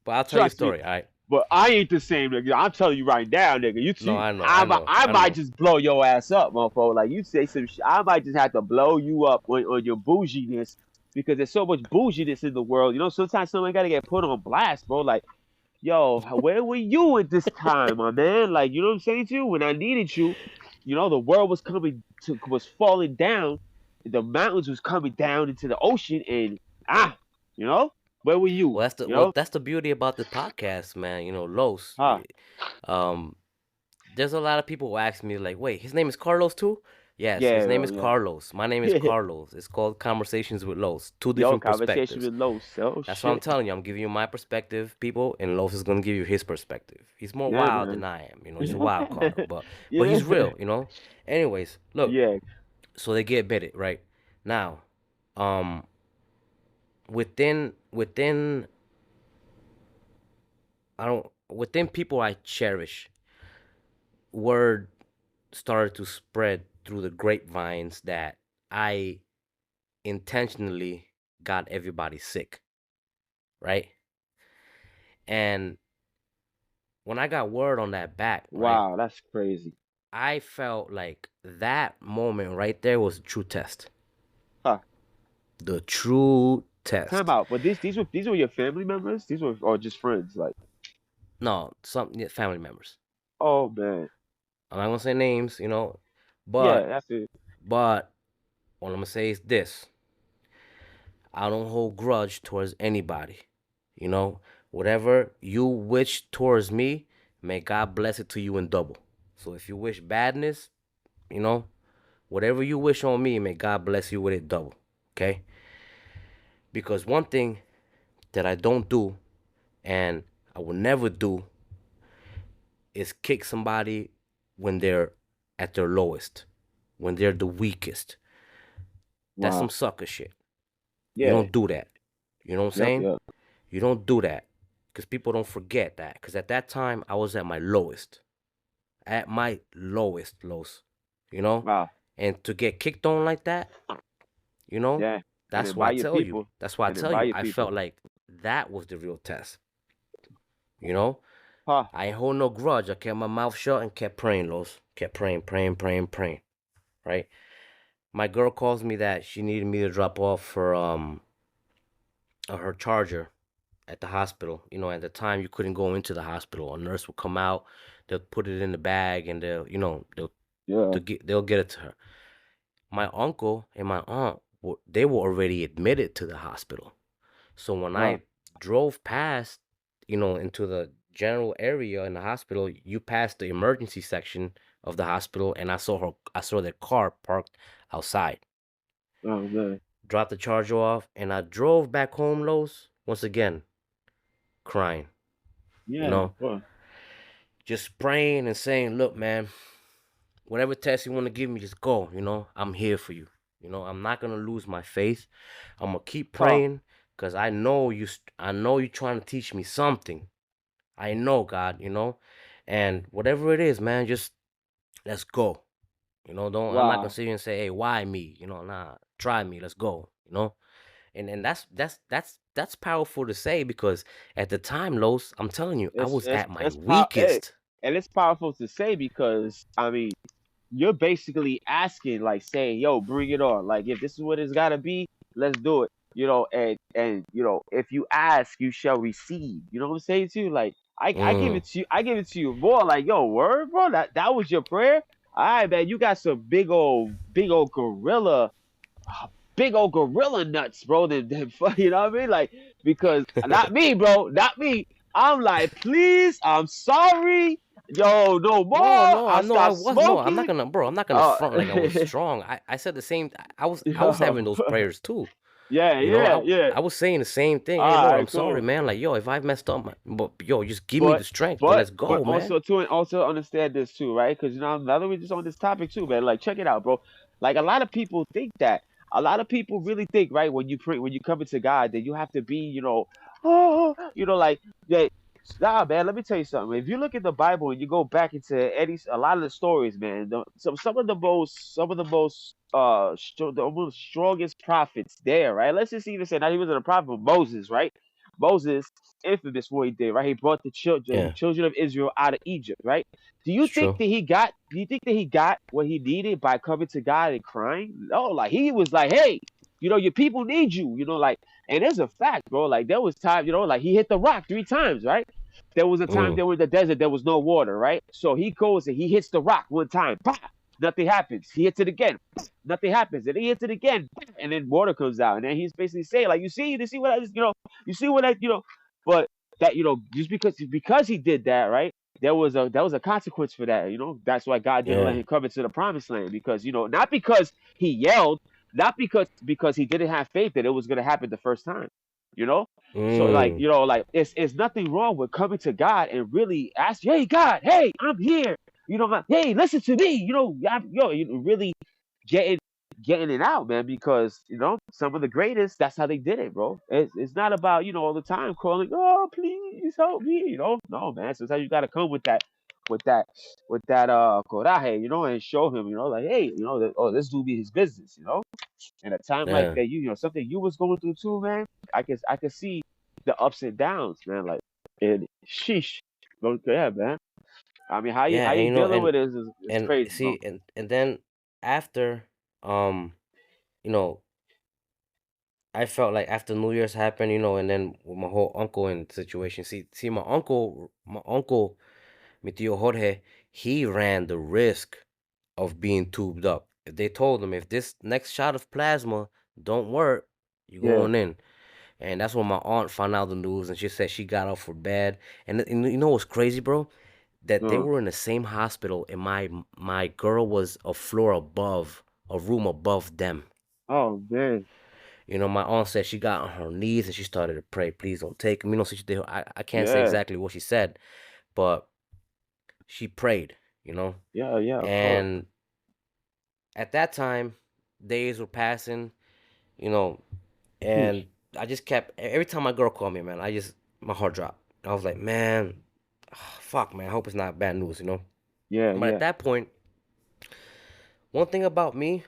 but I'll tell you a Trust me. story. All right. But I ain't the same, nigga. I'm telling you right now, nigga. You No, see, I know. I I might, know. I I might know. just blow your ass up, motherfucker. Like you say some shit, I might just have to blow you up on your bouginess because there's so much bouginess in the world. Sometimes someone gotta get put on blast, bro. Like, yo, where were you at this time, my man? Like, you know what I'm saying to you? When I needed you, the world was falling down, the mountains was coming down into the ocean, and ah, you know. Where were you? Well, that's the You know? beauty about the podcast, man. You know, Los. Huh? Um, there's a lot of people who ask me like, "Wait, his name is Carlos too?" Yes, his Yeah, name bro. is Carlos. My name is Yeah. Carlos. It's called Conversations with Los. Two Yo, different conversation perspectives. with Los. Oh That's what I'm shit. telling you. I'm giving you my perspective, people, and Los is gonna give you his perspective. He's more Yeah, wild than man. I am. You know, he's a wild card, but Yeah. he's real. You know. Anyways, look. Yeah. So they get bit it right now. Um, within I don't within people I cherish, word started to spread through the grapevines that I intentionally got everybody sick, right? And when I got word on that back, right, Wow, that's crazy. I felt like that moment right there was a true test. Huh? The true Time test. out. But these were your family members. These were or just friends. Like, No, some yeah, family members. oh man. I'm not gonna say names, you know, Yeah, but that's it. but what I'm gonna say is this: I don't hold grudge towards anybody. You know, whatever you wish towards me, may God bless it to you in double. So if you wish badness, you know, whatever you wish on me, may God bless you with it double. Okay? Because one thing that I don't do and I will never do is kick somebody when they're at their lowest, when they're the weakest. That's some Wow. sucker shit. You Yeah. don't do that. You know what I'm Yep. saying? Yep. You don't do that because people don't forget that. Because at that time, I was at my lowest, Los. You know, Wow. and to get kicked on like that, you know, Yeah. And that's then why by I your tell you. people. That's why I And then tell by you. your I people. felt like that was the real test. You know, Huh? I ain't hold no grudge. I kept my mouth shut and kept praying, Los. Kept praying, praying, praying, praying. Right. My girl calls me that she needed me to drop off her charger at the hospital. You know, at the time you couldn't go into the hospital. A nurse would come out, they'll put it in the bag, and Yeah. they'll get it to her. My uncle and my aunt they were already admitted to the hospital. So when Wow. I drove past, you know, into the general area in the hospital, you passed the emergency section of the hospital, and I saw their car parked outside. Oh man. Dropped the charger off, and I drove back home, Los, once again, crying. You Yeah. know, Well. just praying and saying, "Look, man, whatever test you want to give me, just go. You know, I'm here for you. You know, I'm not gonna lose my faith. I'm gonna keep Huh? praying, cause I know you. I know you're trying to teach me something. I know, God. You know, and whatever it is, man, just let's go. You know, don't. I'm not gonna Wow. sit here and say, hey, why me? You know, nah, try me. Let's go. You know, and that's powerful to say because at the time, Los, I'm telling you, I It's was it's at my it's power. weakest. And it's powerful to say because I mean you're basically asking, like saying, "Yo, bring it on." Like if this is what it's gotta be, let's do it. And if you ask, you shall receive. You know what I'm saying to you? Like I give Mm. it to you. I give it to you more. Like yo, word, bro. That was your prayer. All right, man. You got some big old gorilla nuts, bro. Than you know what I mean? Like because not me, bro. Not me. I'm like, please, I'm sorry. Yo, no No, more. no, I I know I start was no. I'm not smoking. gonna, bro. I'm not gonna Uh, front like I was strong. I said the same. I was having yo, those prayers too. yeah, You know, yeah, yeah. I was saying the same thing. Hey, All Lord, I'm right, sorry, cool. man. Like, yo, if I've messed up, but yo, just give me the But strength and but let's but go, man. also too, and also understand this too, right? Because now that we're just on this topic too, man. Like, check it out, bro. Like a lot of people think that. A lot of people really think, right, when you pray, when you come into God, that you have to be, oh, like that. Nah, man. Let me tell you something. If you look at the Bible and you go back into a lot of the stories, man, some of the most strongest prophets there, right? Let's just even say not even the prophet, but Moses, right? Moses infamous what he did, right? He brought the Yeah, children of Israel out of Egypt, right? it's true. Do you think that he got what he needed by coming to God and crying? No, like he was like, hey, your people need you, like, and there's a fact, bro. Like there was time, like he hit the rock 3 times, right? There was a time Mm. they were in the desert, there was no water, right? So he goes and he hits the rock one time, pop. Nothing happens. He hits it again. Nothing happens. And he hits it again. And then water comes out. And then he's basically saying, like, you see what I just, you see what I, but that, just because he did that, right? There was a consequence for that, That's why God didn't let Yeah. him come into the promised land because, not because he yelled, not because he didn't have faith that it was gonna happen the first time, you know? So like, Mm. it's nothing wrong with coming to God and really ask, hey God, hey, I'm here. Hey, listen to me. Really getting getting it out, man, because some of the greatest, that's how they did it, bro. It's not about all the time calling, oh please help me, No, man. Sometimes you gotta come with that coraje, and show him, like, hey, oh, this dude be his business, In a time like Yeah. that, something you was going through too, man. I can see the ups and downs, man. Like, and sheesh, yeah, man. I mean, Yeah, how and you you know, dealing with it is and crazy, bro. see, and then after, um, you know, I felt like after New Year's happened, and then with my whole uncle and situation. See, my uncle, mi tío Jorge, he ran the risk of being tubed up. If they told him if this next shot of plasma don't work, you Yeah. going in. And that's when my aunt found out the news, and she said she got off for bad. And you know what's crazy, bro? That they Uh, were in the same hospital, and my girl was a floor above, a room above them. oh man. My aunt said she got on her knees and she started to pray, please don't take him. So she did. I can't say Yeah. exactly what she said, but she prayed, you know. Yeah. Yeah. Of course. And at that time, days were passing, you know, Sheesh. and I just kept every time my girl called me, man, my heart dropped. I was like, man, fuck, man, I hope it's not bad news. Yeah. But at Yeah. that point, one thing about me,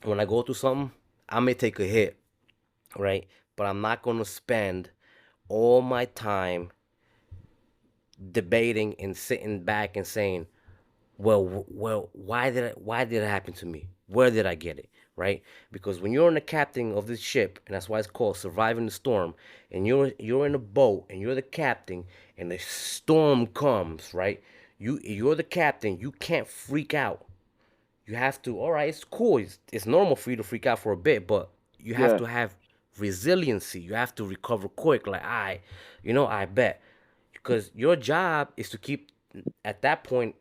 when I go through something, I may take a hit, right? But I'm not gonna spend all my time debating and sitting back and saying, well, why did it happen to me? Where did I get it? Right? Because when you're in the captain of this ship, and that's why it's called surviving the storm, and you're in a boat and you're the captain, and the storm comes, right? You're the captain. You can't freak out. You have to, all right, it's cool, it's normal for you to freak out for a bit, but you have Yeah. to have resiliency. You have to recover quick, like, I bet, because your job is to keep, at that point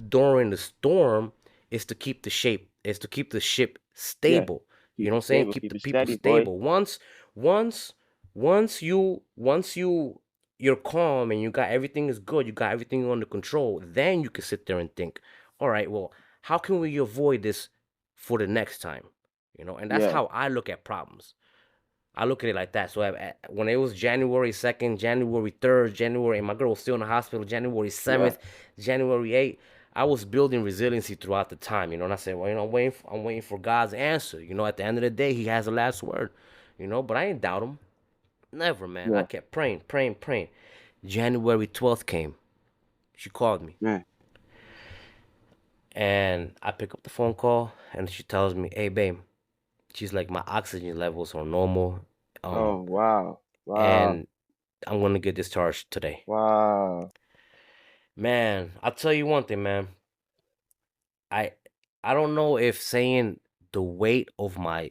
during the storm, is to keep the ship Yeah. stable. You Keep know what it I'm saying? stable. Keep Keep the it people steady, boy. stable. Once you're calm and you got everything is good, you got everything under control, then you can sit there and think, all right, well, how can we avoid this for the next time? And that's Yeah. how I look at problems. I look at it like that. So when it was January 2nd, January 3rd, January, and my girl was still in the hospital, January Yeah. 7th, January 8th, I was building resiliency throughout the time, and I said, well, I'm waiting for God's answer. At the end of the day, He has the last word, but I didn't doubt Him. Never, man. I Yeah. kept praying, praying, praying. January 12th came. She called me, Man. and I pick up the phone call, and she tells me, hey, babe, she's like, my oxygen levels are normal, Oh wow. Wow. and I'm gonna get discharged today. Wow. Man, I'll tell you one thing, man. I I don't know if saying the weight of my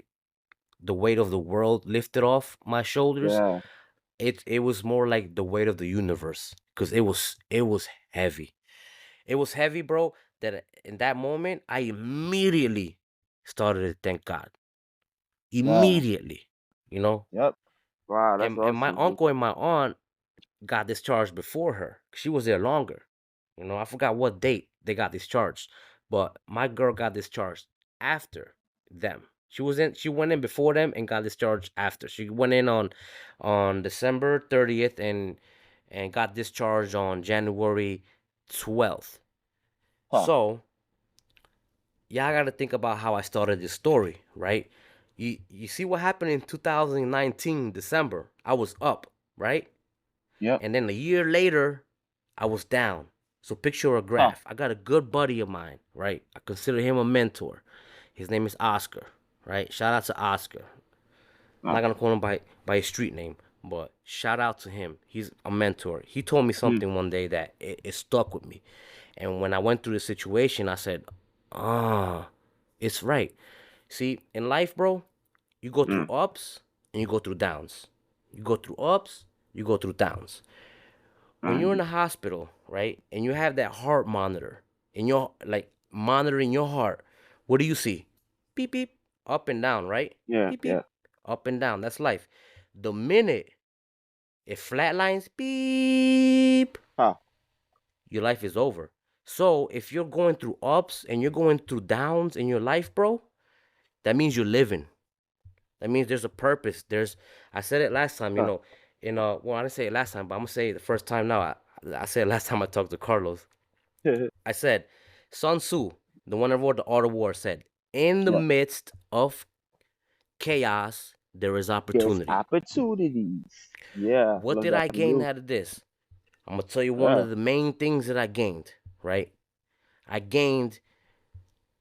the weight of the world lifted off my shoulders. Yeah. It was more like the weight of the universe, because it was heavy. It was heavy, bro, that in that moment I immediately started to thank God. Yeah. Immediately, you know? Yep. Wow. That's And my awesome, man. uncle and my aunt got discharged before her. She was there longer. I forgot what date they got discharged, but my girl got discharged after them. She went in before them and got discharged after. She went in on December 30th and got discharged on January 12th. Huh. So, y'all got to think about how I started this story, right? You see what happened in 2019 December? I was up, right? Yep. And then a year later, I was down. So picture a Huh. graph. I got a good buddy of mine, right? I consider him a mentor. His name is Oscar, right? Shout out to Oscar. I'm Huh. not gonna call him by his street name, but shout out to him. He's a mentor. He told me Hmm. something one day that it stuck with me. And when I went through the situation, I said, Ah, it's right. See, in life, bro, you go through Mm, ups and you go through downs. You go through ups, you go through downs. When you're in mm, the hospital, right, and you have that heart monitor and you're like monitoring your heart, what do you see? Beep beep, up and down, right? yeah, Beep yeah. beep, up and down. That's life. The minute it flatlines, beep, Huh. your life is over. So if you're going through ups and you're going through downs in your life, bro, that means you're living. That means there's a purpose. I said it last time, Huh. well, I didn't say it last time, but I'm gonna say it the first time now. I said it last time I talked to Carlos. I said, Sun Tzu, the one that wrote the Art of War, said, in the Yeah. midst of chaos, there is There's opportunity. opportunities. Yeah, What learned did that I from gain you. out of this? I'm gonna tell you one Yeah. of the main things that I gained, right? I gained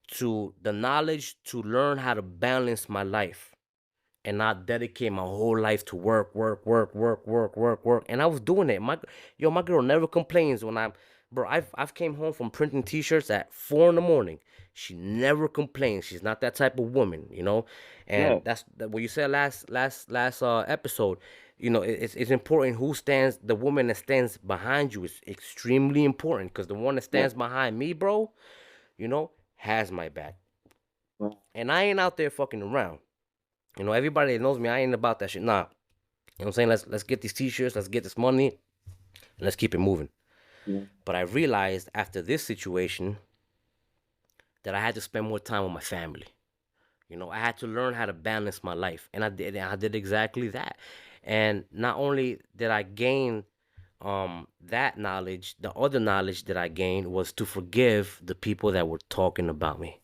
to the knowledge to learn how to balance my life and not dedicate my whole life to work, work, work, work, work, work, work. And I was doing it. My girl never complains when bro. I've came home from printing T-shirts at 4 in the morning. She never complains. She's not that type of woman. Yeah. And that's what you said last episode. It's important who stands. The woman that stands behind you is extremely important because the one that Yeah. stands behind me, bro, has my back. Yeah. And I ain't out there fucking around. Everybody that knows me, I ain't about that shit. Nah. What I'm saying? Let's get these t-shirts, let's get this money, and let's keep it moving. Yeah. But I realized after this situation that I had to spend more time with my family. I had to learn how to balance my life. And I did exactly that. And not only did I gain that knowledge, the other knowledge that I gained was to forgive the people that were talking about me,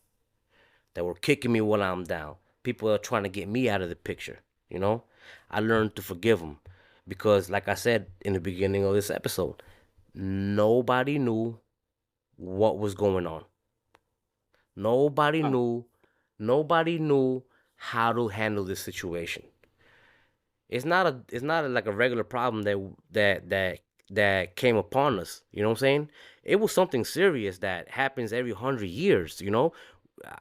that were kicking me while I'm down. People are trying to get me out of the picture. You know, I learned to forgive them because, like I said in the beginning of this episode, nobody knew what was going on. Nobody Huh. knew. Nobody knew how to handle this situation. It's not like a regular problem that came upon us. You know what I'm saying? It was something serious that happens every 100 years.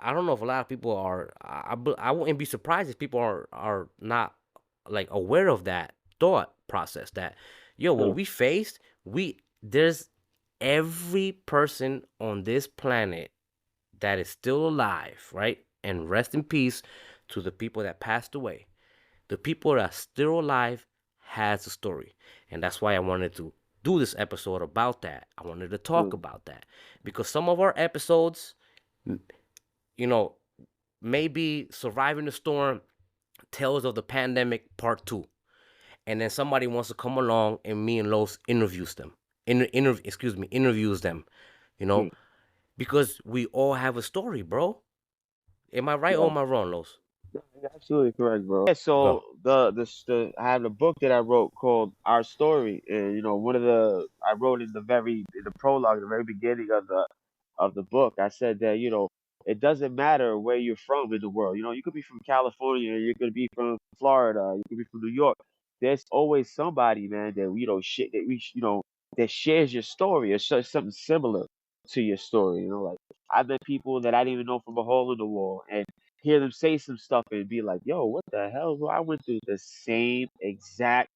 I don't know if a lot of people are. I wouldn't be surprised if people are not like aware of that thought process. That what Huh. we faced, we there's every person on this planet that is still alive, right? And rest in peace to the people that passed away. The people that are still alive has a story, and that's why I wanted to do this episode about that. I wanted to talk Huh. about that because some of our episodes, you know, maybe surviving the storm, tales of the pandemic part two, and then somebody wants to come along and me and Los interviews them, interviews them, you Hmm. know, because we all have a story, bro. Am I right or Yeah. am I wrong, Los? No, you're absolutely correct, bro. Yeah, so Go. the I have a book that I wrote called Our Story, and one of the I wrote in the prologue, the very beginning of the book. I said that it doesn't matter where you're from in the world. You could be from California, you could be from Florida, you could be from New York. There's always somebody, man, that that shares your story or shares something similar to your story. Like I've met people that I didn't even know from a hole in the wall, and hear them say some stuff and be like, "Yo, what the hell? Bro? I went through the same exact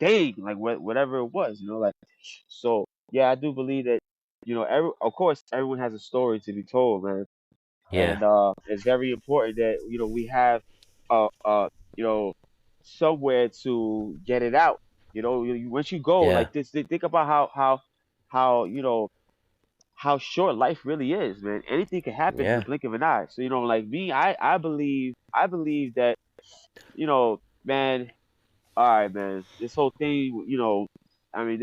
thing, like whatever it was, like." So yeah, I do believe that of course, everyone has a story to be told, man, Yeah, and it's very important that we have uh uh you know somewhere to get it out. Once you go yeah, like this, think about how how short life really is, man. Anything can happen in the yeah, blink of an eye. So, like me, I believe that, man, all right, man, this whole thing, I mean,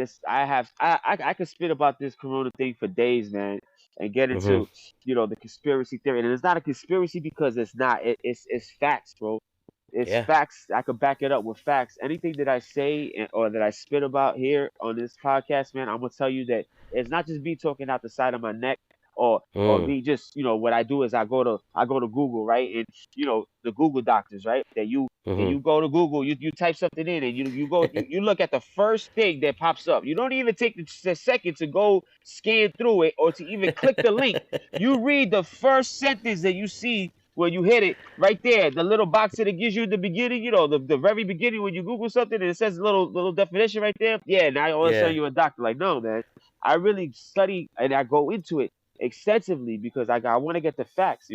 I could spit about this corona thing for days, man, and get mhm, into, the conspiracy theory. And it's not a conspiracy because it's not. It's facts, bro. It's yeah, facts. I could back it up with facts. Anything that I say or that I spit about here on this podcast, man, I'm gonna tell you that it's not just me talking out the side of my neck. or Mm. me just, what I do is I go to Google, right? And the Google doctors, right? That you Mhm. go to Google, you type something in, and you look at the first thing that pops up. You don't even take the second to go scan through it or to even click the link. You read the first sentence that you see when you hit it right there, the little box that it gives you in the beginning, the very beginning when you Google something and it says a little definition right there. Yeah, now all of a sudden Yeah. you're a doctor. Like, no, man. I really study and I go into it extensively because I want to get the facts.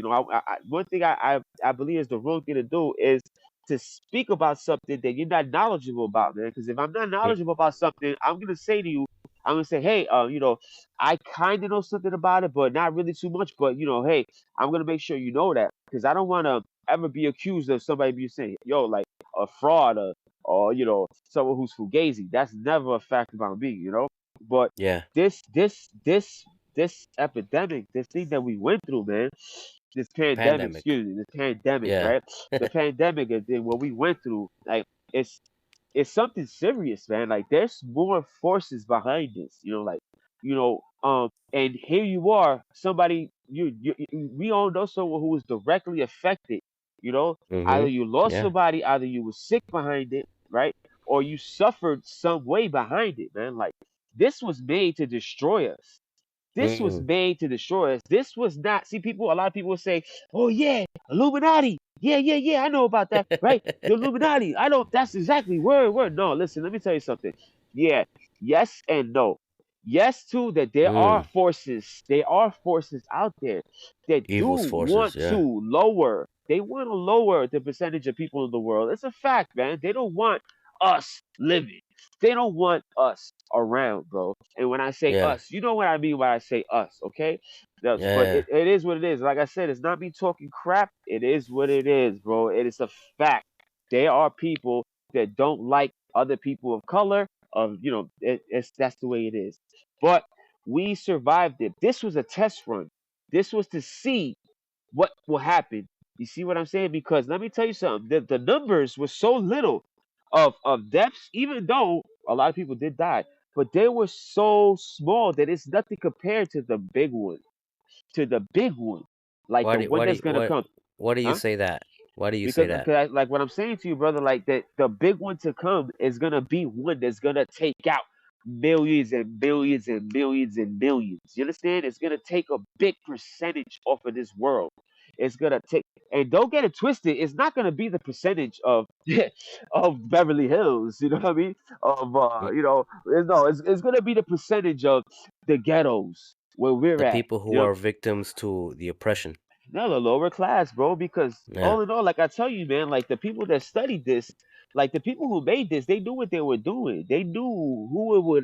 One thing I believe is the wrong thing to do is to speak about something that you're not knowledgeable about, man. Because if I'm not Mm. knowledgeable about something, I'm gonna say to you, I'm gonna say, hey, I kind of know something about it, but not really too much. But hey, I'm gonna make sure you know that because I don't want to ever be accused of somebody be saying, yo, like a fraud or someone who's fugazi. That's never a fact about me. But Yeah. this epidemic, this thing that we went through, man, this pandemic, Pandemic. excuse me, this pandemic, Yeah. right? The pandemic and then what we went through, like it's it's something serious, man. Like there's more forces behind this, like and here you are, somebody we all know someone who was directly affected, you know. Either Mhm. you lost Yeah. somebody, either you were sick behind it, right? Or you suffered some way behind it, man. Like this was made to destroy us. This was Mm. made to destroy us. This was not. See, a lot of people will say, "Oh yeah, Illuminati. Yeah, yeah, yeah. I know about that, right? The Illuminati. I know. That's exactly word. No, listen. Let me tell you something. Yeah, yes and no. Yes, too. That there are Mm. forces. There are forces out there that do Evil's forces. want Yeah. to lower. They want to lower the percentage of people in the world. It's a fact, man. They don't want us living. They don't want us around, bro. And when I say Yeah. us, you know what I mean when I say us, okay? But Yeah. it is what it is. Like I said, it's not me talking crap. It is what it is, bro. It is a fact. There are people that don't like other people of color. It's that's the way it is. But we survived it. This was a test run. This was to see what will happen. You see what I'm saying? Because let me tell you something. The numbers were so little of deaths, even though a lot of people did die, but they were so small that it's nothing compared to the big one. To the big one, like the one that's gonna come, Why do you huh? say that? Why do you say Because that? like what I'm saying to you, brother, like that the big one to come is gonna be one that's gonna take out millions and millions and millions and millions. You understand? It's gonna take a big percentage off of this world. It's gonna take, and don't get it twisted. It's not gonna be the percentage of of Beverly Hills. You know what I mean? Of Mm. no, it's gonna be the percentage of the ghettos where we're The at. people who are victims to the oppression. No, the lower class, bro. Because Yeah. all in all, like I tell you, man, like the people that studied this, like the people who made this, they knew what they were doing. They knew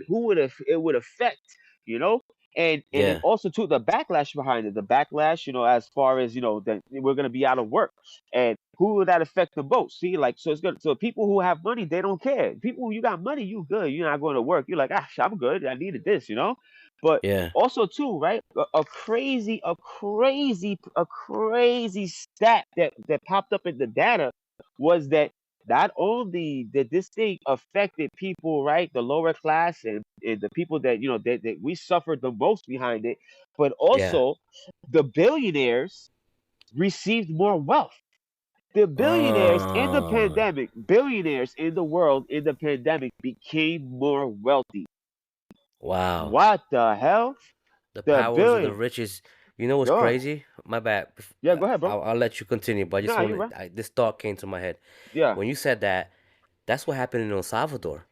it would affect, you know, and it Yeah. also took the backlash behind it. The backlash, as far as that we're gonna be out of work, and who would that affect the most? See, like so it's good. So people who have money, they don't care. People, you got money, you good. You're not going to work. You're like, I'm good. I needed this. But Yeah. also too, right? A crazy stat that popped up in the data was that not only did this thing affected people, right, the lower class and the people that that we suffered the most behind it, but Yeah. also the billionaires received more wealth. The Uh, billionaires in the world in the pandemic became more wealthy. wow. What the hell? The The powers of the billion. richest. You know what's Yeah. crazy? My bad. Yeah, go ahead, bro. I'll let you continue, but I just Nah, you wanted. right. This thought came to my head Yeah. when you said that. That's what happened in El Salvador.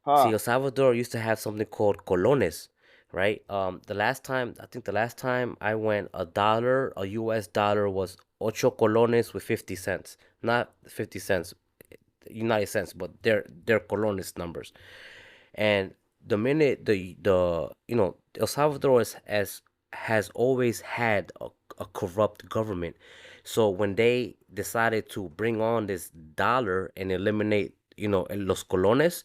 See, Huh. El Salvador used to have something called colones, right? The last time I went, a U.S. dollar was ocho colones with 50 cents, not 50 cents, United cents, but their colones numbers. And the minute El Salvador has always had a corrupt government. So when they decided to bring on this dollar and eliminate, los colones,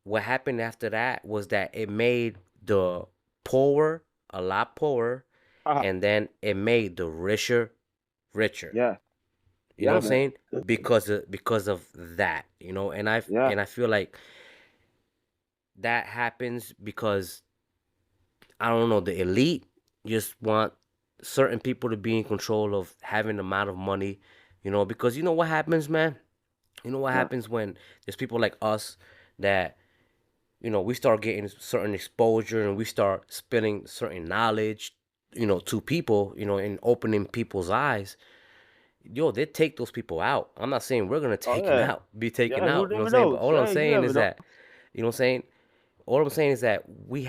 what happened after that was that it made the poor a lot poorer, Haha. and then it made the richer. Yeah. You know Yeah, what I'm man. saying? Because of that, and I Yeah. and I feel like that happens because I don't know, the elite. just want certain people to be in control of having the amount of money, because you know what happens, man. You know what What? happens when there's people like us that we start getting certain exposure and we start spilling certain knowledge, to people, and opening people's eyes. Yo, they take those people out. I'm not saying we're gonna Oh take him yeah, out, be taken yeah. Who out. You know what never I'm saying? But knows, all I'm right? You saying never is know. that, you know what I'm saying? All I'm saying is that we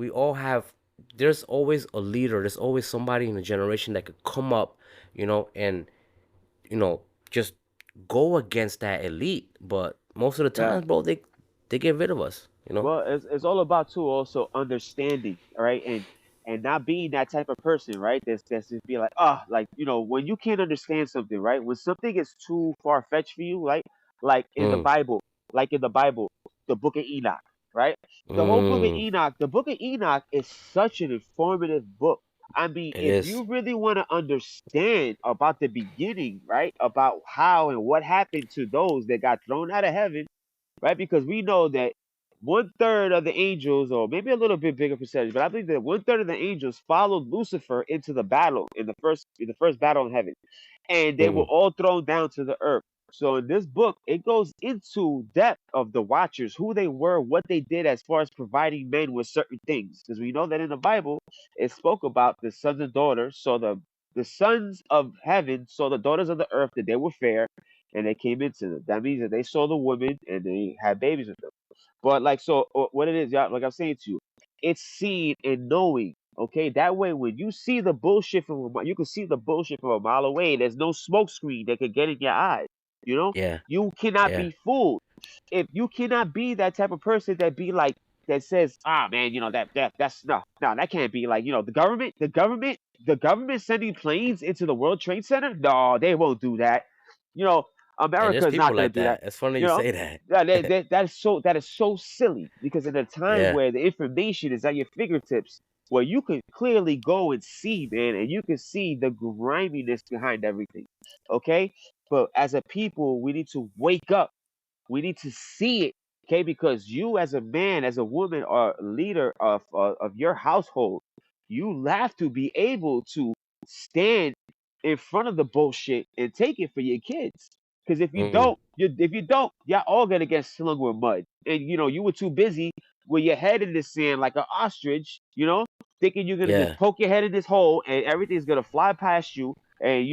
all have. There's always a leader. There's always somebody in the generation that could come up, and you know just go against that elite. But most of the Yeah. time, bro, they get rid of us. Well, it's all about too also understanding, all right, and not being that type of person, right? That's just be like, like when you can't understand something, right? When something is too far fetched for you, right? Like in the Mm, Bible, the Book of Enoch, right? The whole Book of mm, Enoch, the Book of Enoch is such an informative book. I mean, it if is. you really want to understand about the beginning, right? About how and what happened to those that got thrown out of heaven, right? Because we know that 1/3 of the angels, or maybe a little bit bigger percentage, but I believe that 1/3 of the angels followed Lucifer into the battle in the first battle in heaven, and they were Mm, all thrown down to the earth. So in this book, it goes into depth of the Watchers, who they were, what they did as far as providing men with certain things. Because we know that in the Bible, it spoke about the sons and daughters. So the sons of heaven saw the daughters of the earth that they were fair, and they came into them. That means that they saw the women and they had babies with them. But like so, what it is, y'all, like I'm saying to you, it's seeing and knowing. Okay, that way when you see the bullshit you can see the bullshit from a mile away. There's no smoke screen that can get in your eyes. You know, yeah, you cannot yeah. be fooled. If you cannot be that type of person that be like that says, man, that's no, that can't be like the government sending planes into the World Trade Center. No, they won't do that. You know, And there's America is people not gonna like do that. that. It's funny You you know, say that. that is so silly because in a time Yeah, where the information is at your fingertips, where you can clearly go and see, man, and you can see the griminess behind everything. Okay, but as a people, we need to wake up. We need to see it, okay? Because you, as a man, as a woman, are a leader of your household. You have to be able to stand in front of the bullshit and take it for your kids. Because if you mm, don't, you're all gonna get slung with mud. And you were too busy with your head in the sand like an ostrich, thinking you're gonna just yeah, poke your head in this hole and everything's gonna fly past you. And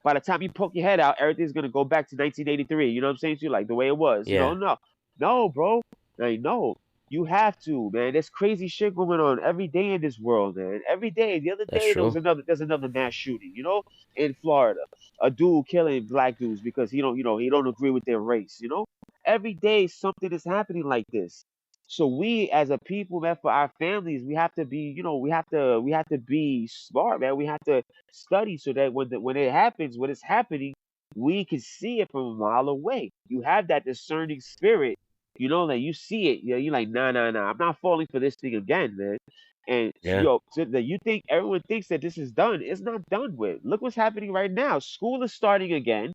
by the time you poke your head out, everything's gonna go back to 1983. You know what I'm saying to you, like the way it was. yeah. No, no, bro. Like no, you have to, man. There's crazy shit going on every day in this world, man. Every day. The other That's day true. there's another mass shooting. In Florida, a dude killing black dudes because he don't agree with their race. Every day something is happening like this. So we as a people, man, for our families, we have to be, we have to be smart, man. We have to study so that when it happens, when it's happening, we can see it from a mile away. You have that discerning spirit, like you see it, you're like, nah, nah, nah, I'm not falling for this thing again, man. And Yeah, so that you think everyone thinks that this is done. It's not done with. Look what's happening right now. School is starting again.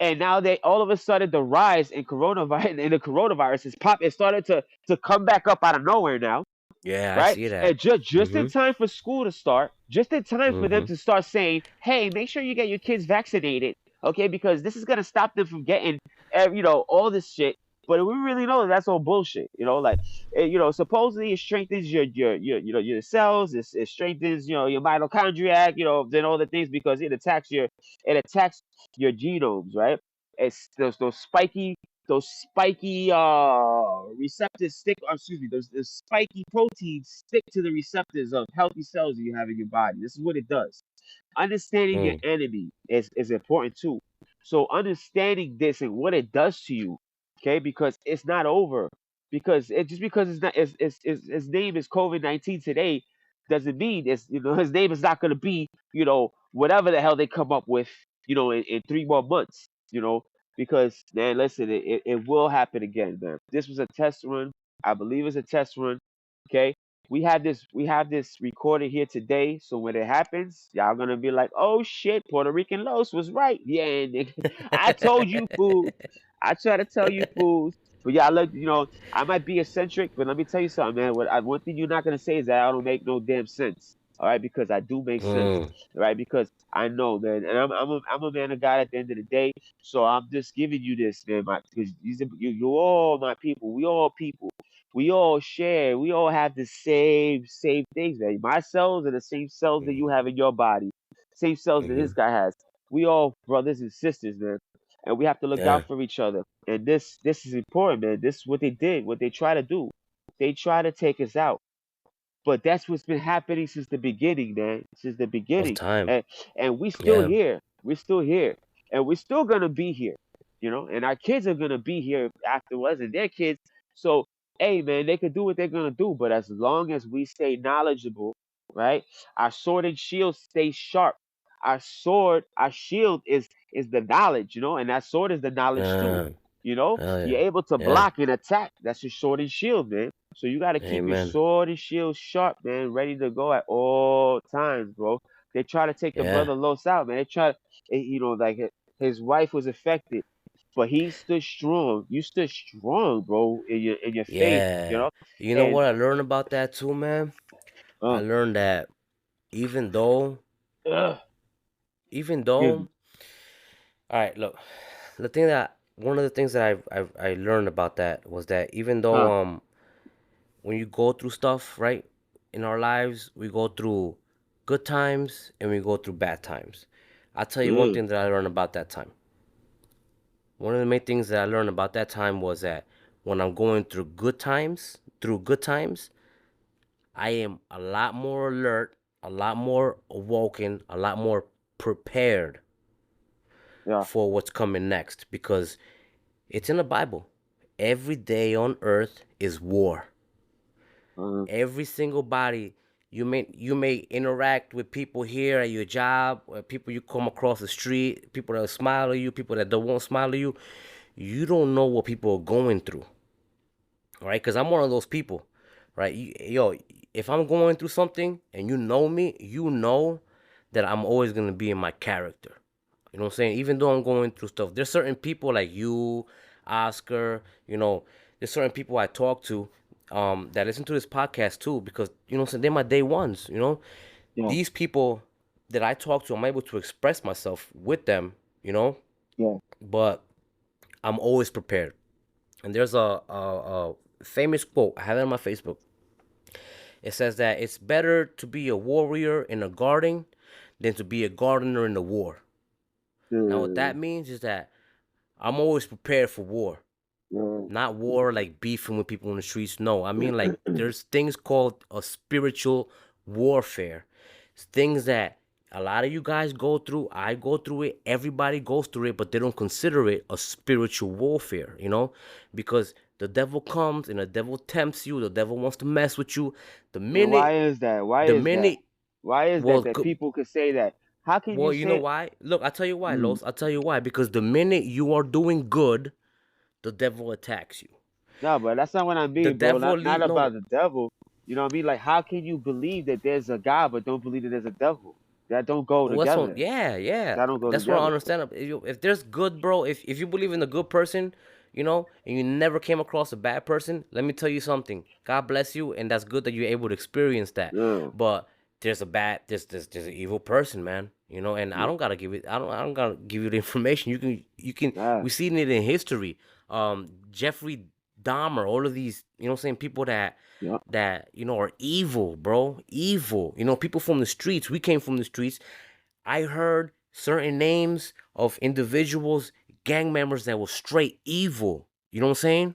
And now they all of a sudden the rise in coronavirus in the coronavirus is pop. It started to come back up out of nowhere now, yeah. I right? see that. And just in Mhm, time for school to start, just in time for them mhm. to start saying, "Hey, make sure you get your kids vaccinated, okay? Because this is gonna stop them from getting, all this shit." But we really know that that's all bullshit. Like, supposedly it strengthens your cells. It strengthens your mitochondria. Then all the things because it attacks your genomes, right? It's those spiky receptors stick, or excuse me, those spiky proteins stick to the receptors of healthy cells that you have in your body. This is what it does. Understanding your Mm, enemy is important too. So understanding this and what it does to you, okay, because it's not over. Because just because it's not his name is COVID-19 today doesn't mean his name is not gonna be, whatever the hell they come up with, in 3 more months, because man, listen, it will happen again, man. This was a test run. I believe it's a test run. Okay. We have this recorded here today, so when it happens, y'all gonna be like, "Oh shit, Puerto Rican Los was right." Yeah, nigga. I told you, fools. I try to tell you, fools. But yeah, look, I might be eccentric, but let me tell you something, man. One thing you're not gonna say is that I don't make no damn sense. All right, because I do make sense. Mm. Right, because I know, man, and I'm a man of God at the end of the day. So I'm just giving you this, man, because you all my people. We all people. We all share. We all have the same things, man. My cells are the same cells that you have in your body, same cells that Mm-hmm. this guy has. We all brothers and sisters, man, and we have to look Yeah. out for each other. And this is important, man. This is what they did, what they try to do. They try to take us out. But that's what's been happening since the beginning, man. Since the Of beginning. time. And we still Yeah. here. We're still here. And we're still gonna be here. And our kids are gonna be here after us and their kids. So hey man, they can do what they're gonna do, but as long as we stay knowledgeable, right? Our sword and shield stay sharp. Our shield is the knowledge, and that sword is the knowledge too. Yeah. Hell You're yeah. able to Yeah. block and attack. That's your sword and shield, man. So you got to keep your Amen. sword and shield sharp, man, ready to go at all times, bro. They try to take the Yeah. brother Los out, man. They try, like his wife was affected, but he stood strong. You stood strong, bro, in your faith, Yeah. You know and what I learned about that too, man? I uh, learned that even though, uh, even give though, me, all right, look, one of the things that I learned about that was that even though huh? when you go through stuff, right, in our lives, we go through good times and we go through bad times. I'll tell you one Mm, thing that I learned about that time. One of the main things that I learned about that time was that when I'm going through good times, I am a lot more alert, a lot more awoken, a lot more prepared yeah. for what's coming next because it's in the Bible. Every day on earth is war. Uh, Every single body you may interact with people here at your job, or people you come across the street, people that smile at you, people that don't want to smile at you. You don't know what people are going through, right? Because I'm one of those people, right? Yo, if I'm going through something and you know me, you know that I'm always gonna be in my character. You know what I'm saying? Even though I'm going through stuff, there's certain people like you, Oscar. There's certain people I talk to, that listen to this podcast too, because what I'm saying, they're my day ones. yeah, These people that I talk to, I'm able to express myself with them. You know, yeah. but I'm always prepared. And there's a famous quote. I have it on my Facebook. It says that it's better to be a warrior in a garden than to be a gardener in a war. Now, what Mm, that means is that I'm always prepared for war. mm. Not war like beefing with people in the streets. No, I mean like there's things called a spiritual warfare. It's things that a lot of you guys go through. I go through it. Everybody goes through it, but they don't consider it a spiritual warfare, because the devil comes and the devil tempts you. The devil wants to mess with you. The And why minute, is that? Why the is that? minute, Why is well, that people could say that? How can you well, you know say? why? Look, I'll tell you why, Mm, Los. I'll tell you why. Because the minute you are doing good, the devil attacks you. no, but that's not what I The mean, bro. devil Not lead about no. the devil. You know what I mean? Like, how can you believe that there's a God but don't believe that there's a devil? That don't go Well, that's what. together. Yeah, yeah. That don't go That's what I together. understand. If there's good, bro. If you believe in a good person, and you never came across a bad person, let me tell you something. God bless you, and that's good that you're able to experience that. Yeah, But there's an evil person, man. And I yeah, don't gotta give it. I don't gotta give you the information. You can. yeah, We seen it in history. Jeffrey Dahmer, all of these. Saying people yeah. that are evil, bro. Evil. People from the streets. We came from the streets. I heard certain names of individuals, gang members that were straight evil. You know what I'm saying?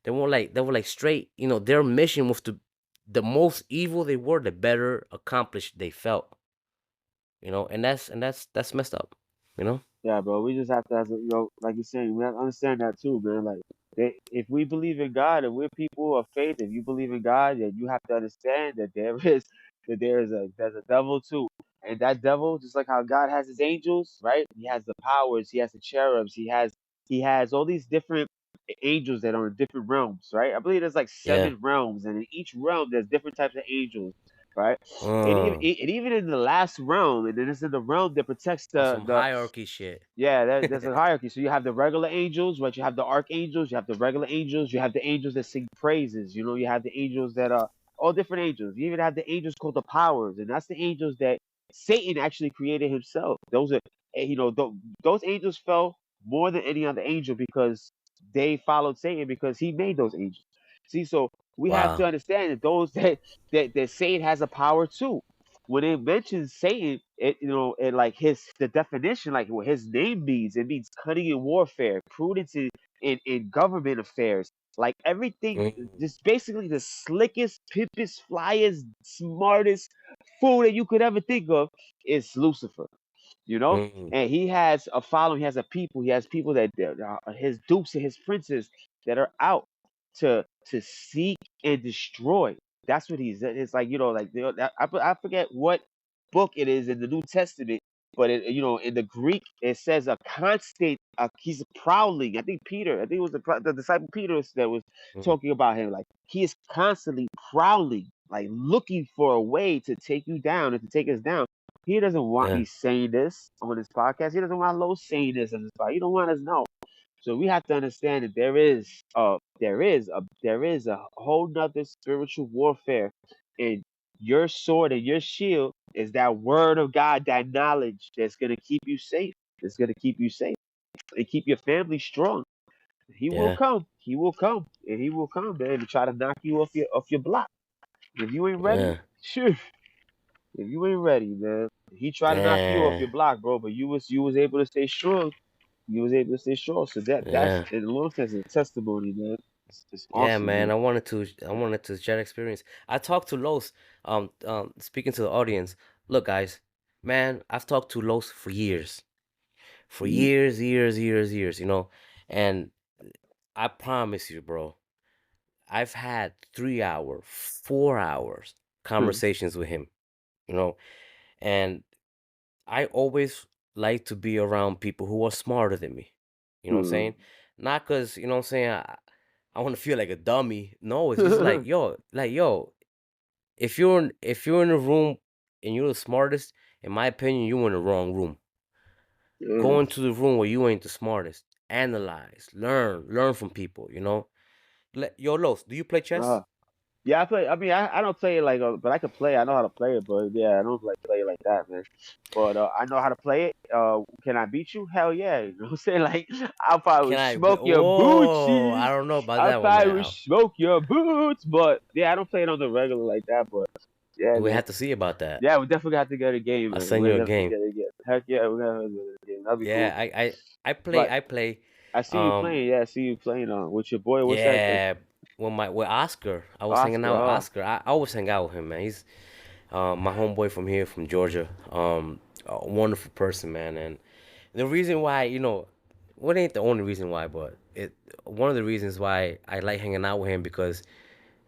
They were like straight. Their mission was to the most evil they were, the better accomplished they felt. And that's messed up. You know? Yeah, bro. We just have to, like you're saying, we have to understand that too, man. Like, if we believe in God and we're people of faith, if you believe in God, then you have to understand that there's a devil too, and that devil, just like how God has his angels, right? He has the powers, he has the cherubs, he has all these different angels that are in different realms, right? I believe there's like Yeah. 7 realms, and in each realm there's different types of angels, right? And even Uh, and even in the last realm, and then it's in the realm that protects on the some the hierarchy shit. yeah, there's a hierarchy. So you have the regular angels, right? You have the archangels, you have the regular angels, you have the angels that sing praises. You have the angels that are all different angels. You even have the angels called the powers, and that's the angels that Satan actually created himself. Those are, those angels fell more than any other angel because they followed Satan because he made those angels. See, so we have to Wow. understand that those that Satan has a power too. When it mentions Satan, and like the definition, like what his name means, it means cunning in warfare, prudence in government affairs, like everything, Mm, just basically the slickest, pimpest, flyest, smartest fool that you could ever think of is Lucifer, you know. mm, And he has a following, he has a people, he has people that are his dukes and his princes that are out to seek and destroy. That's what he's. It's like like I forget what book it is in the New Testament, but in the Greek it says a constant. He's prowling. I think Peter. I think it was the disciple Peter that was mm. talking about him. Like he is constantly prowling, like looking for a way to take you down and to take us down. He doesn't want Yeah, me saying this on his podcast. He doesn't want Lo saying this on his podcast. He don't want us to know. So we have to understand that there is a whole nother spiritual warfare, and your sword and your shield is that word of God, that knowledge that's gonna keep you safe. It's gonna keep you safe and keep your family strong. He will yeah, come. He will come, and he will come, man, to try to knock you off your block. If you ain't ready, yeah. sure. If you ain't ready, man, he tried to knock you off Damn. your block, bro. But you was able to stay strong. You was able to stay strong. So that's Yeah. in a long sense a testimony, man. It's Yeah, awesome, man. man. I wanted to share experience. I talked to Los, speaking to the audience. Look, guys, man, I've talked to Los for years. For Mm, years, years, years, years, And I promise you, bro, I've had 3 hour, 4 hours mm, conversations with him, you know, and I always like to be around people who are smarter than me. You know what I'm mm. saying? Not because, you know what I'm saying, I want to feel like a dummy. No, it's just like yo, if you're in a room and you're the smartest, in my opinion, you're in the wrong room. Go Mm. into the room where you ain't the smartest. Analyze, learn from people, Yo, Los, do you play uh, chess? yeah, I play. I mean, I don't play it like, but I can play. I know how to play it, but yeah, I don't like play it like that, man. But I know how to play it. Can I beat you? Hell yeah! You know what I'm saying? Like, I'll probably Can I? smoke your Whoa, I bootsies. don't know about I'll that one, probably man. smoke your boots. But yeah, I don't play it on the regular like that. But yeah, We man. have to see about that. Yeah, we definitely have to get a game, I'll man. send We're you a gonna definitely game. get a game. Heck yeah, we're gonna get a game. That'll be cool. Yeah, I play But I play. I see you Um, playing. Yeah, I see you playing with your boy. What's that? yeah, with Oscar, I was hanging Oscar. out with Oh, Oscar. I always hang out with him, man. He's my homeboy from here, from Georgia. A wonderful person, man. And the reason why, what ain't the only reason why, but one of the reasons why I like hanging out with him because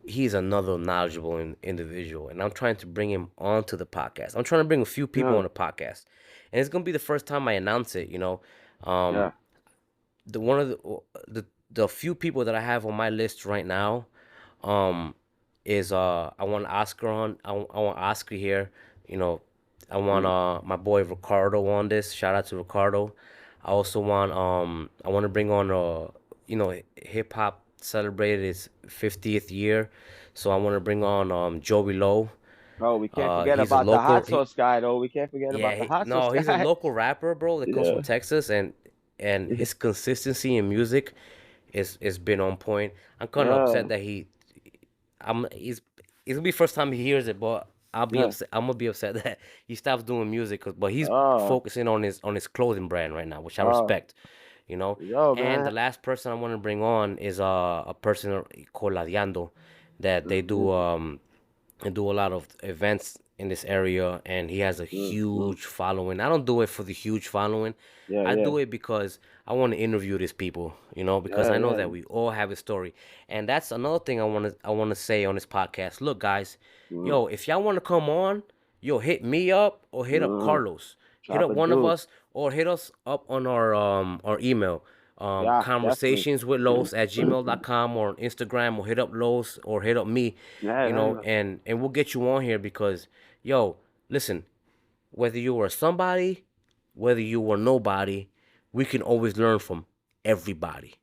he's another knowledgeable individual, and I'm trying to bring him onto the podcast. I'm trying to bring a few people yeah, on the podcast, and it's gonna be the first time I announce it. Um, yeah. the one of the few people that I have on my list right now, um, is I want Oscar on. I want Oscar here. You know, I want Mm. my boy Ricardo on this. Shout out to Ricardo. I want to bring on hip hop celebrated its 50th year, so I want to bring on Joey Lowe. Oh, we can't forget He's a about the local. hot sauce guy, though. We can't forget about Yeah, the hot sauce no, he's a guy. local rapper, bro, that comes from Yeah. Texas, and his consistency in music is been on point. I'm kind of Yeah. upset that he's gonna be the first time he hears it, but I'll be Yeah. upset. I'm gonna be upset that he stops doing music, but he's Oh. focusing on his clothing brand right now, which I Oh. respect, you know. Yo, And the man. last person I want to bring on is a person called Ladiando, that they Mm-hmm. do a lot of events in this area, and he has a Mm-hmm. huge following. I don't do it for the huge following. Yeah, I yeah. do it because I want to interview these people, because Yeah, I know yeah. that we all have a story. And that's another thing I want to say on this podcast. Look, guys, Mm-hmm. yo, if y'all want to come on, yo, hit me up or hit up Mm-hmm. Carlos. Hit Chop up a one of dude. us or hit us up on our email. Yeah, definitely. Conversationswithlos@gmail.com, or on Instagram, or hit up Los or hit up me, Yeah, yeah. and we'll get you on here because, yo, listen, whether you were somebody, whether you were nobody, we can always learn from everybody.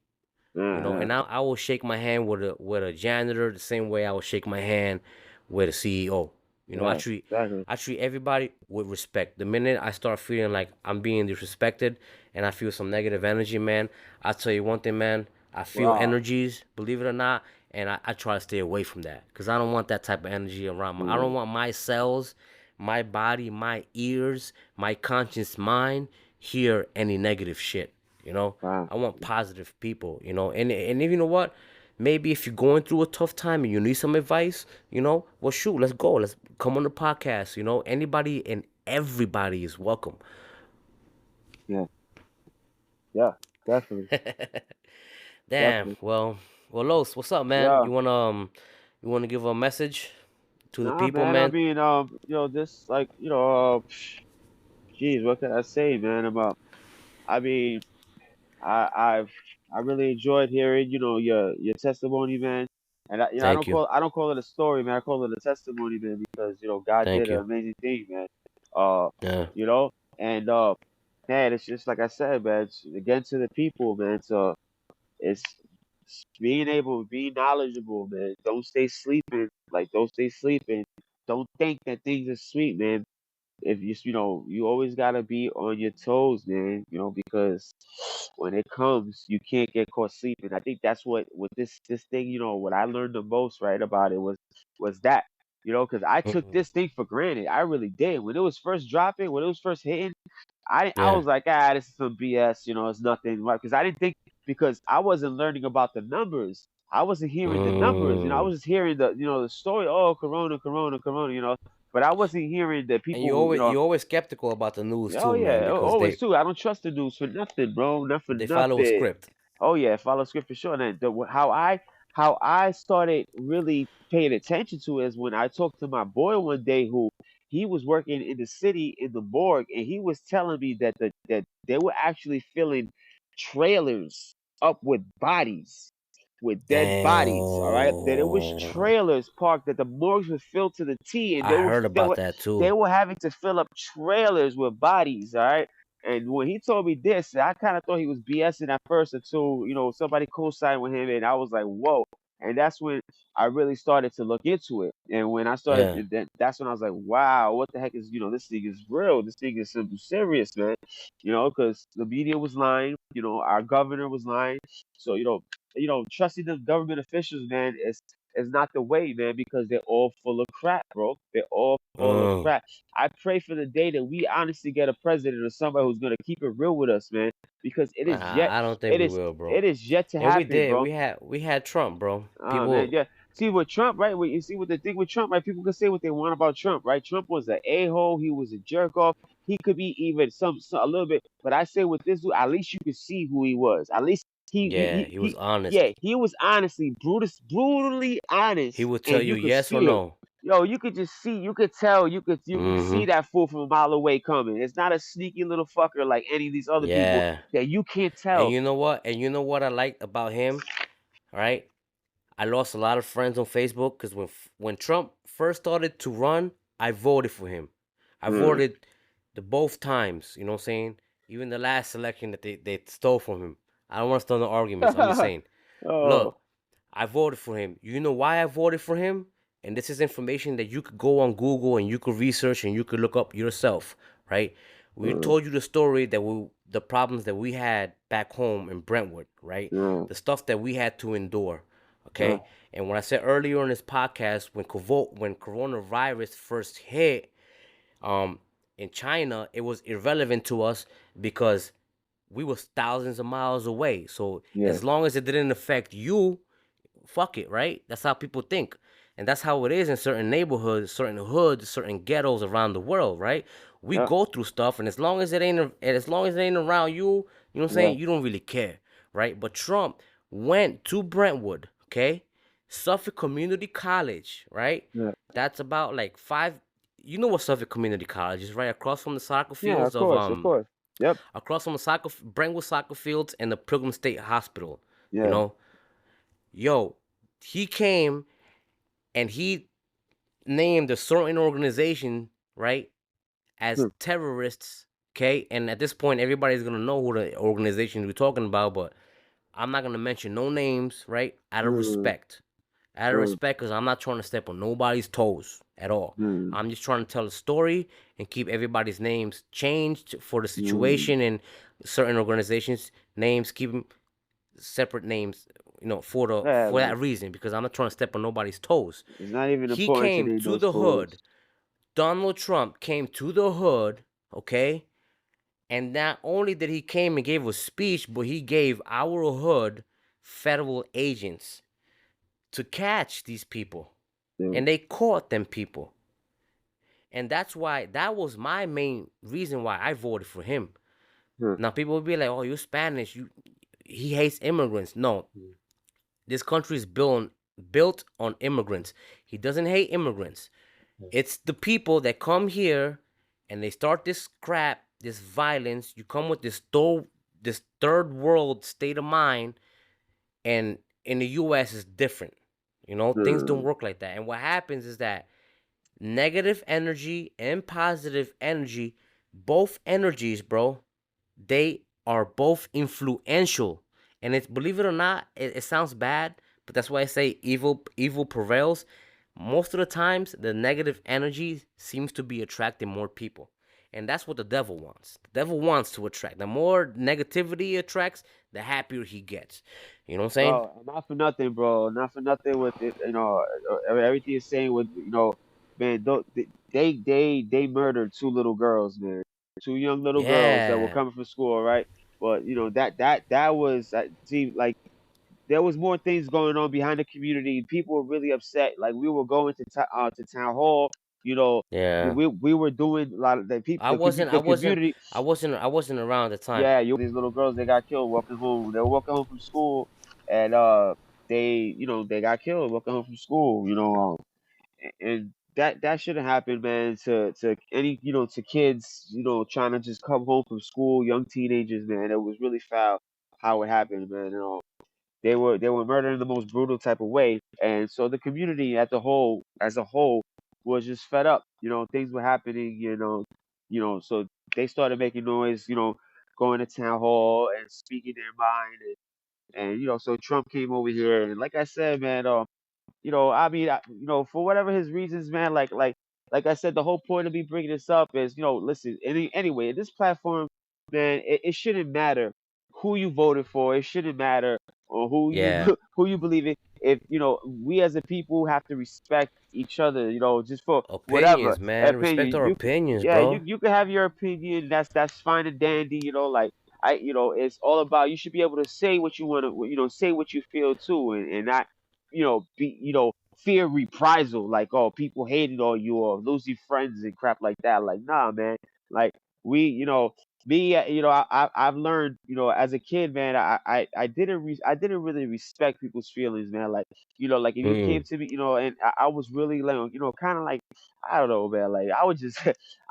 Yeah, And I will shake my hand with a janitor the same way I will shake my hand with a CEO. You know, Yeah, exactly. I treat everybody with respect. The minute I start feeling like I'm being disrespected and I feel some negative energy, man, I'll tell you one thing, man. I feel Wow. energies, believe it or not, and I try to stay away from that because I don't want that type of energy around me. I don't Mm, want my cells, my body, my ears, my conscious mind hear any negative shit. You know, wow. I want positive people. You know, and you know what? Maybe if you're going through a tough time and you need some advice, you know, well, shoot, let's go. Let's come on the podcast. You know, anybody and everybody is welcome. Yeah, yeah, definitely, Damn. definitely. Well, Los, what's up, man? Yeah. You wanna give a message to the Nah, people, man. I man? mean, this like, geez, what can I say, man? I mean, I've I really enjoyed hearing, your testimony, man. And Thank you, I don't call it a story, man. I call it a testimony, man, because God thank did an you. amazing thing, man. Uh, Yeah. you know, and man, it's just like I said, man. Again, to the people, man. It's being able, be knowledgeable, man. Don't stay sleeping. Like, don't stay sleeping. Don't think that things are sweet, man. If you always gotta be on your toes, man. Because when it comes, you can't get caught sleeping. I think that's what with this thing. What I learned the most right about it was that. Because I took Mm-mm. this thing for granted. I really did. When it was first dropping, when it was first hitting, I Yeah. was like, this is some BS. It's nothing, right? Because I didn't think because I wasn't learning about the numbers. I wasn't hearing the numbers. I Mm. was just hearing the story. Oh, Corona, Corona, Corona. But I wasn't hearing that And people. you're always skeptical about the news Oh too, man, yeah, because always too. I don't trust the news for nothing, bro. Not for they follow a nothing. script. Oh yeah, follow script for sure. And how I started really paying attention to is when I talked to my boy one day who he was working in the city in the morgue, and he was telling me that they were actually filling trailers up with bodies, with dead bodies. All right, that it was Damn. trailers parked, that the morgues were filled to the T, and I heard about that they too. were having to fill up trailers with bodies. All right. And when he told me this, I kind of thought he was BSing at first until, somebody co-signed with him, and I was like, whoa. And that's when I really started to look into it. And when I started, Yeah. that's when I was like, wow, what the heck is, this thing is real. This thing is something serious, man. Because the media was lying, our governor was lying. So, trusting the government officials, man, is not the way, man, because they're all full of crap, bro. They're all full of Mm. crap. I pray for the day that we honestly get a president or somebody who's gonna keep it real with us, man, because I don't think it we is will, bro. it is yet to And we happen, did. bro. We had Trump, bro. Oh man, People. yeah. See with Trump, right? You see what the thing with Trump, right? People can say what they want about Trump, right? Trump was an a-hole. He was a jerk off. He could be even some a little bit, but I say with this dude, at least you could see who he was. At least Yeah, he was yeah, honest. he was honestly brutally He honest, would tell and you you could yes or feel it. no. Yo, you could just see, you could tell, you could see Mm-hmm. that fool from a mile away coming. It's not a sneaky little fucker like any of these other people Yeah. that you can't And tell. you know what? And you know what I liked about him? All right. I lost a lot of friends on Facebook because when Trump first started to run, I voted for him. I Mm. voted the both times. You know what I'm saying? Even the last election that they stole from him. I don't want to start no arguments. I'm just saying. Oh, Look, I voted for him. You know why I voted for him? And this is information that you could go on Google and you could research and you could look up yourself, right? We mm, told you the story the problems that we had back home in Brentwood, right? mm, The stuff that we had to endure, mm, okay? And when I said earlier in this podcast, when coronavirus first hit, um, in China, it was irrelevant to us because we was thousands of miles away. So yeah, as long as it didn't affect you, fuck it, right? That's how people think. And that's how it is in certain neighborhoods, certain hoods, certain ghettos around the world, right? We yeah, go through stuff and as long as it ain't around you, you know what I'm yeah, saying? You don't really care, right? But Trump went to Brentwood, okay? Suffolk Community College, right? yeah, That's about like five, you know what Suffolk Community College is, right? Across from the soccer yeah. fields Of course, of course. Yep. across from the Brentwood soccer fields and the Pilgrim State Hospital, you Yeah. know? Yo, he came and he named a certain organization, right, as Hmm. terrorists. Okay, and at this point, everybody's gonna know who the organization we're talking about, but I'm not gonna mention no names, right, out of Mm, respect. out of Mm, respect, because I'm not trying to step on nobody's toes at all. mm, I'm just trying to tell a story and keep everybody's names changed for the mm, situation, and certain organizations names keep them separate names, yeah, for man. that reason, because I'm not trying to step on nobody's toes. It's not even He important to came name to those the hood. toes. Donald Trump came to the hood, okay? And not only did he came and gave a speech, but he gave our hood federal agents to catch these people. Yeah. And they caught them people. And that was my main reason why I voted for him. Huh. Now people will be like, "Oh, you're Spanish. He hates immigrants." No, this country is built on immigrants. He doesn't hate immigrants. It's the people that come here and they start this crap, this violence. You come with this third world state of mind, and in the US it's different. Things don't Uh, work like that. And what happens is that negative energy and positive energy, both energies, bro, they are both influential. And it's, believe it or not, it sounds bad, but that's why I say evil prevails. Most of the times the negative energy seems to be attracting more people, and that's what the devil wants. The devil wants to attract. The more negativity he attracts, the happier he gets. You know what I'm saying? bro, not for nothing, bro. Not for nothing with it. Everything you're saying with man. They murdered two little girls, man. Two young little girls that were Yeah, coming from school, right? But that was see, like there was more things going on behind the community. People were really upset. Like we were going to town hall. You know, yeah. we were doing a lot of the people, I wasn't, I the wasn't, community. I wasn't around at the time. Yeah, you these little girls they got killed walking home. They were walking home from school, and they got killed walking home from school. And that shouldn't happen, man. To any to kids, trying to just come home from school, young teenagers, man. It was really foul how it happened, man. They were murdered in the most brutal type of way, and so the community as a whole was just fed up. Things were happening. So they started making noise. Going to town hall and speaking their mind, and so Trump came over here, and like I said, man, I mean, for whatever his reasons, man, like I said, the whole point of me bringing this up is, listen, anyway, this platform, man, it shouldn't matter who you voted for. It shouldn't matter or who you Yeah, who you believe in. If we as a people have to respect each other, just for whatever opinions, man. Respect opinion our opinions, yeah, bro. you can have your opinion. That's fine and dandy. Like it's all about you should be able to say what you want to, say what you feel too, and not be fear reprisal, like oh people hated on you or losing friends and crap like that. Like nah, man. Like we, me, I've learned, as a kid, man. I didn't really respect people's feelings, man. Like if you came Mm, to me, and I was really like, kind of like I don't know, man. Like I would just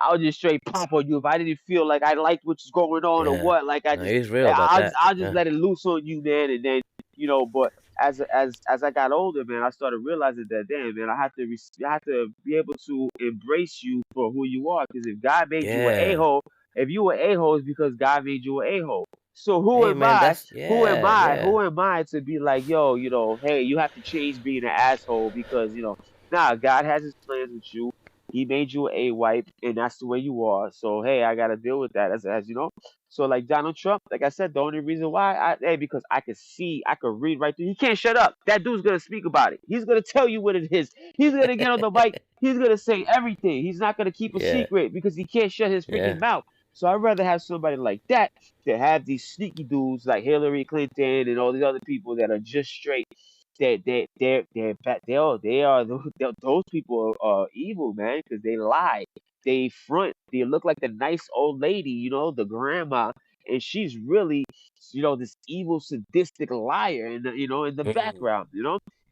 I would just straight pop on you if I didn't feel like I liked what's going on or yeah. what. Like I No, just he's real about that. I'll just Yeah, let it loose on you, man, and then but as I got older, man, I started realizing that damn, man, I have to be able to embrace you for who you are. Because if God made you an a yeah. hole, if you were a hole, it's because God made you an a hole. So Hey, man, that's yeah, yeah, who am I to be like, yo, hey, you have to change being an asshole because nah, God has His plans with you. He made you a wipe, and that's the way you are. So hey, I gotta deal with that as So like Donald Trump, like I said, the only reason why because I could see, I could read right through. He can't shut up. That dude's gonna speak about it. He's gonna tell you what it is. He's gonna get on the mic. He's gonna say everything. He's not gonna keep a yeah, secret because he can't shut his freaking yeah. mouth. So I'd rather have somebody like that to have these sneaky dudes like Hillary Clinton and all these other people that are just straight. Those people are evil, man, because they lie, they front, they look like the nice old lady, the grandma, and she's really, this evil, sadistic liar in the Mm, background,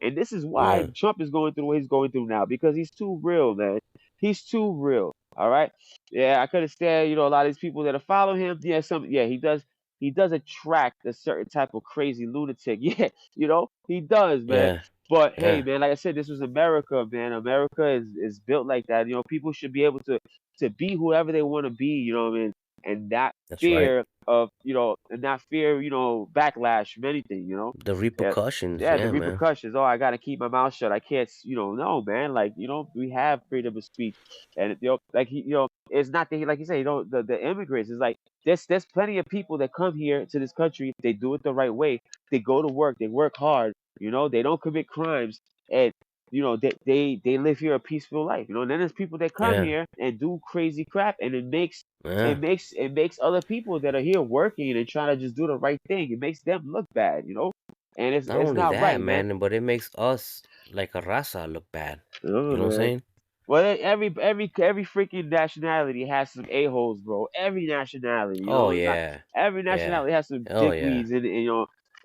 And this is why yeah, Trump is going through what he's going through now because he's too real, man. He's too real. All right. Yeah, I could understand, a lot of these people that are following him. Yeah, yeah, he does. He does attract a certain type of crazy lunatic. Yeah, he does, man. yeah, But hey, yeah, man, like I said, this was America, man. America is built like that. People should be able to be whoever they want to be. You know what I mean? and that That's right. fear of, and that fear, backlash from anything, The yeah, repercussions, yeah, the yeah, man. repercussions. Oh, I gotta keep my mouth shut. I can't, no, man. Like, we have freedom of speech, and like it's not the, like you say, the immigrants. It's like there's plenty of people that come here to this country. They do it the right way. They go to work. They work hard. They don't commit crimes, and they live here a peaceful life. And then there's people that come Yeah, here and do crazy crap, and it makes yeah. it makes it makes other people that are here working and trying to just do the right thing. It makes them look bad, and it's Not it's only not that, right, man. man, but it makes us like a raza look bad. Oh You know what I'm man. saying? Well, every freaking nationality has some a holes, bro. Every nationality, Oh not yeah, every yeah. nationality has some Oh yeah, dickweeds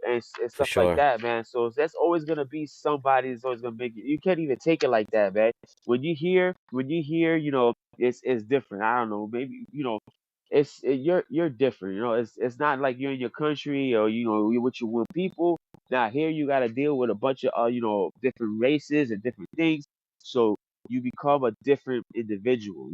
and for stuff like sure. that, man. So that's always gonna be somebody that's always gonna make it. You can't even take it like that, man. When you hear, it's different. I don't know, maybe you're different. It's not like you're in your country or you're with your one people. Now here you got to deal with a bunch of different races and different things. So you become a different individual,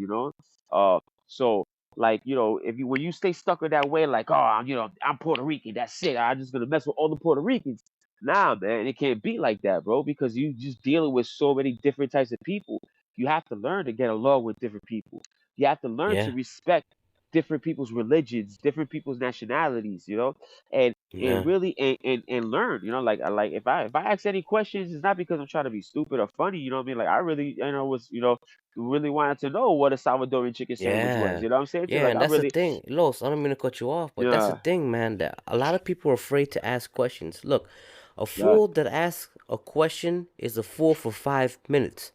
Uh, so like if you when you stay stuck in that way, like I'm Puerto Rican, that's it. I'm just gonna mess with all the Puerto Ricans. Nah, man, it can't be like that, bro. Because you just dealing with so many different types of people. You have to learn to get along with different people. You have to learn to Yeah, respect different people's religions, different people's nationalities, and yeah, really and learn, like if I ask any questions, it's not because I'm trying to be stupid or funny, you know what I mean? Like I really, was, really wanted to know what a Salvadorian chicken sandwich was. yeah, You know what I'm saying? yeah. Like And I that's the really, thing, Los. I don't mean to cut you off, but that's the yeah, thing, man. That a lot of people are afraid to ask questions. Look, a yeah, fool that asks a question is a fool for 5 minutes.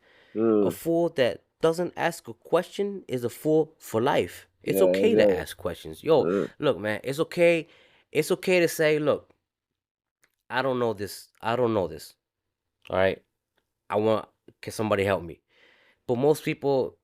A uh, fool that doesn't ask a question is a fool for life. It's yeah, okay to yeah, ask questions. Yo, uh, look, man, it's okay. It's okay to say, look, I don't know this. I don't know this. All right. Can somebody help me? But most people,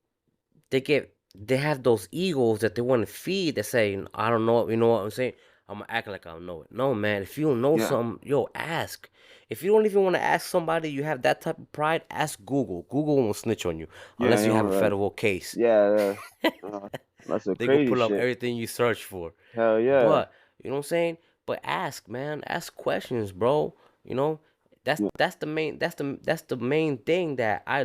they have those egos that they want to feed that say, I don't know it. You know what I'm saying? I'm gonna act like I don't know it. No, man. If you don't know yeah, something, yo, ask. If you don't even want to ask somebody, you have that type of pride, ask Google. Google won't snitch on you yeah, unless you have a right, federal case. yeah, yeah. That's some They could crazy pull up shit. everything you search for. Hell yeah, But you know what I'm saying? But ask, man. Ask questions, bro. You know, yeah, that's the main thing that I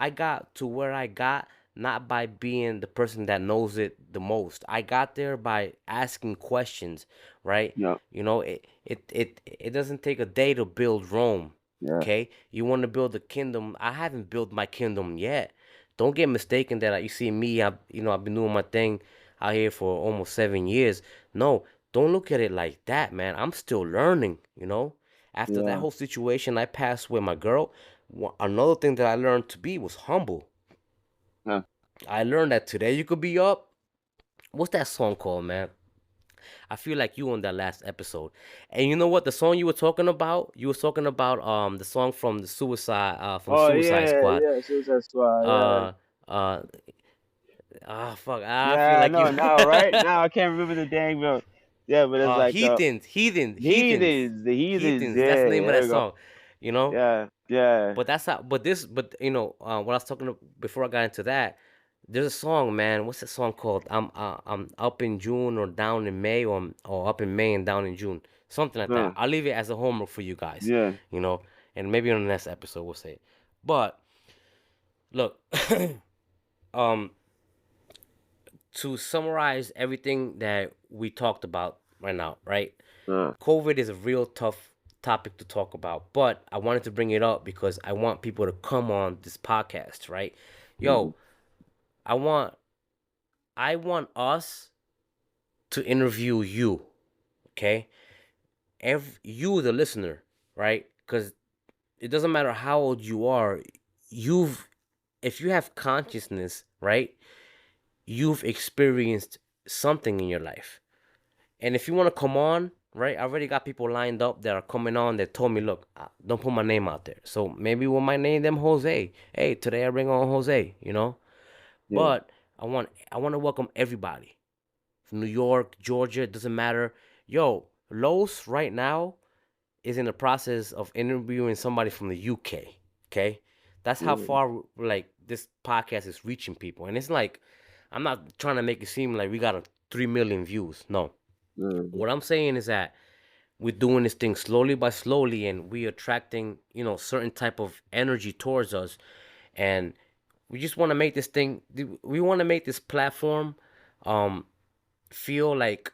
got to where I got not by being the person that knows it the most. I got there by asking questions, right? yeah, You know, it doesn't take a day to build Rome. yeah, Okay? You want to build a kingdom. I haven't built my kingdom yet. Don't get mistaken that you see me, I've been doing my thing out here for almost 7 years. No, don't look at it like that, man. I'm still learning. After that yeah, whole situation I passed with my girl, another thing that I learned to be was humble. yeah. I learned that today you could be up. What's that song called, man? I feel like you on that last episode. And you know what? The song you were talking about, the song from the Oh Suicide yeah, Squad. yeah. Suicide Squad. Yeah. Uh uh fuck. I feel Yeah, I like you know now, right? Now I can't remember the dang bro. Yeah, but it's like heathens, the heathens. Heathens. That's Yeah, the name of there that we go. song. You know? Yeah, yeah, But that's how. But what I was talking before I got into that. There's a song, man. What's that song called? I'm up in June or down in May, or up in May and down in June, something like that. huh, I'll leave it as a homework for you guys, yeah, you know, and maybe on the next episode we'll say it. But look, um, to summarize everything that we talked about right now, right? huh, COVID is a real tough topic to talk about, but I wanted to bring it up because I want people to come on this podcast, right? mhm, Yo, I want I want us to interview you, okay? You, the listener, right? Because it doesn't matter how old you are, you've if you have consciousness, right? You've experienced something in your life. And if you want to come on, right? I already got people lined up that are coming on that told me, look, don't put my name out there. So maybe we might name them Jose. Hey, today I bring on Jose. yeah, But I want to welcome everybody from New York, Georgia, it doesn't matter. Yo, Los right now is in the process of interviewing somebody from the UK. Okay, that's how yeah, far like this podcast is reaching people, and it's like I'm not trying to make it seem like we got a 3 million views. No. Mm-hmm. What I'm saying is that we're doing this thing slowly by slowly, and we attracting, certain type of energy towards us, and we just want to make this thing. We want to make this platform, um, feel like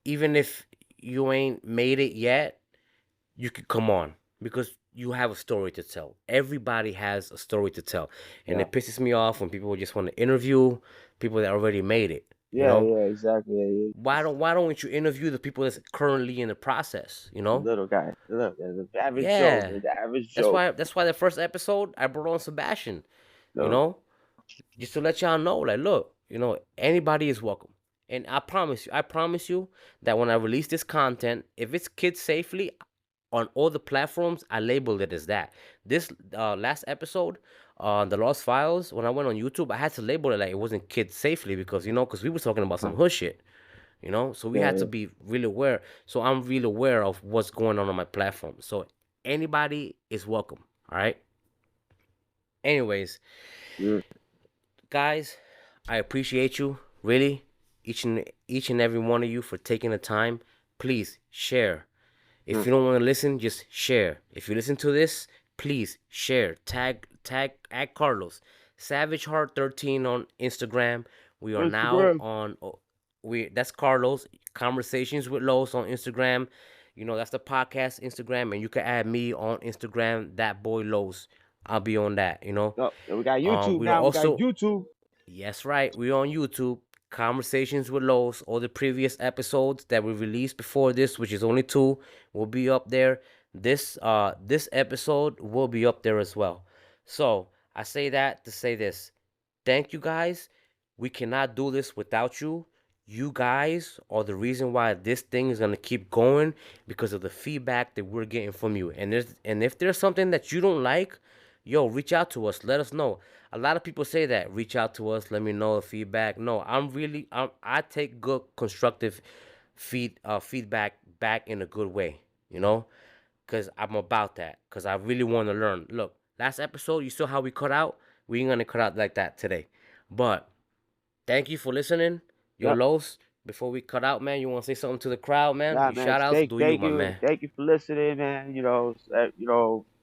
even if you ain't made it yet, you could come on because you have a story to tell. Everybody has a story to tell, and Yeah. it pisses me off when people just want to interview people that already made it. You Yeah, know, yeah, exactly. Yeah, yeah. why don't you interview the people that's currently in the process? You The know, little guy. Look, the average Joe, yeah. man. The average That's Joe. why. That's why the first episode I brought on Sebastian. You No. know, just to let y'all know, like, look, anybody is welcome. And I promise you that when I release this content, if it's kids safely on all the platforms, I labeled it as that. This last episode, the Lost Files, when I went on YouTube, I had to label it like it wasn't kids safely because because we were talking about some hood shit. So we Yeah, had to yeah. be really aware. So I'm really aware of what's going on my platform. So anybody is welcome. All right. Anyways, Mm, guys, I appreciate you really, each and every one of you for taking the time. Please share. If mm. you don't want to listen, just share. If you listen to this, please share. Tag at Carlos. Savage Heart 13 on Instagram. We are now Instagram. on we that's Carlos. Conversations with Los on Instagram. That's the podcast Instagram, and you can add me on Instagram, that boy Los. I'll be on that. Oh, and we got YouTube We're now. We got also YouTube. Yes, right. We're on YouTube. Conversations with Lowe's. All the previous episodes that we released before this, which is only two, will be up there. This episode will be up there as well. So I say that to say this. Thank you guys. We cannot do this without you. You guys are the reason why this thing is gonna keep going because of the feedback that we're getting from you. And if there's something that you don't like, yo, reach out to us. Let us know. A lot of people say that. Reach out to us. Let me know the feedback. No, I take good constructive feedback back in a good way. You know, because I'm about that. Because I really want to learn. Look, last episode, you saw how we cut out. We ain't gonna cut out like that today. But thank you for listening. Yo, Yep. Los, before we cut out, man, you want to say something to the crowd, man? Nah, Your man. shout outs, do you, my man? Thank you for listening, man.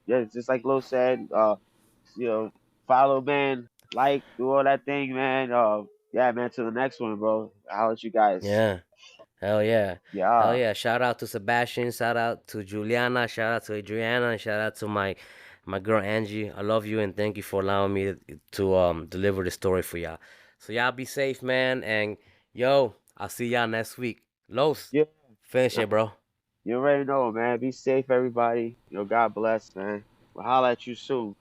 Yeah, just like Lo said, you know, follow, man, like, do all that thing, man. Yeah, man. To the next one, bro. I'll let you guys. Yeah. Hell yeah. Hell Yeah, yeah. Shout out to Sebastian. Shout out to Juliana. Shout out to Adriana. And shout out to my girl Angie. I love you and thank you for allowing me to deliver the story for y'all. So y'all be safe, man. And yo, I'll see y'all next week. Los, yeah. finish Nah, it, bro. you already know, man. Be safe, everybody. God bless, man. We'll holla at you soon.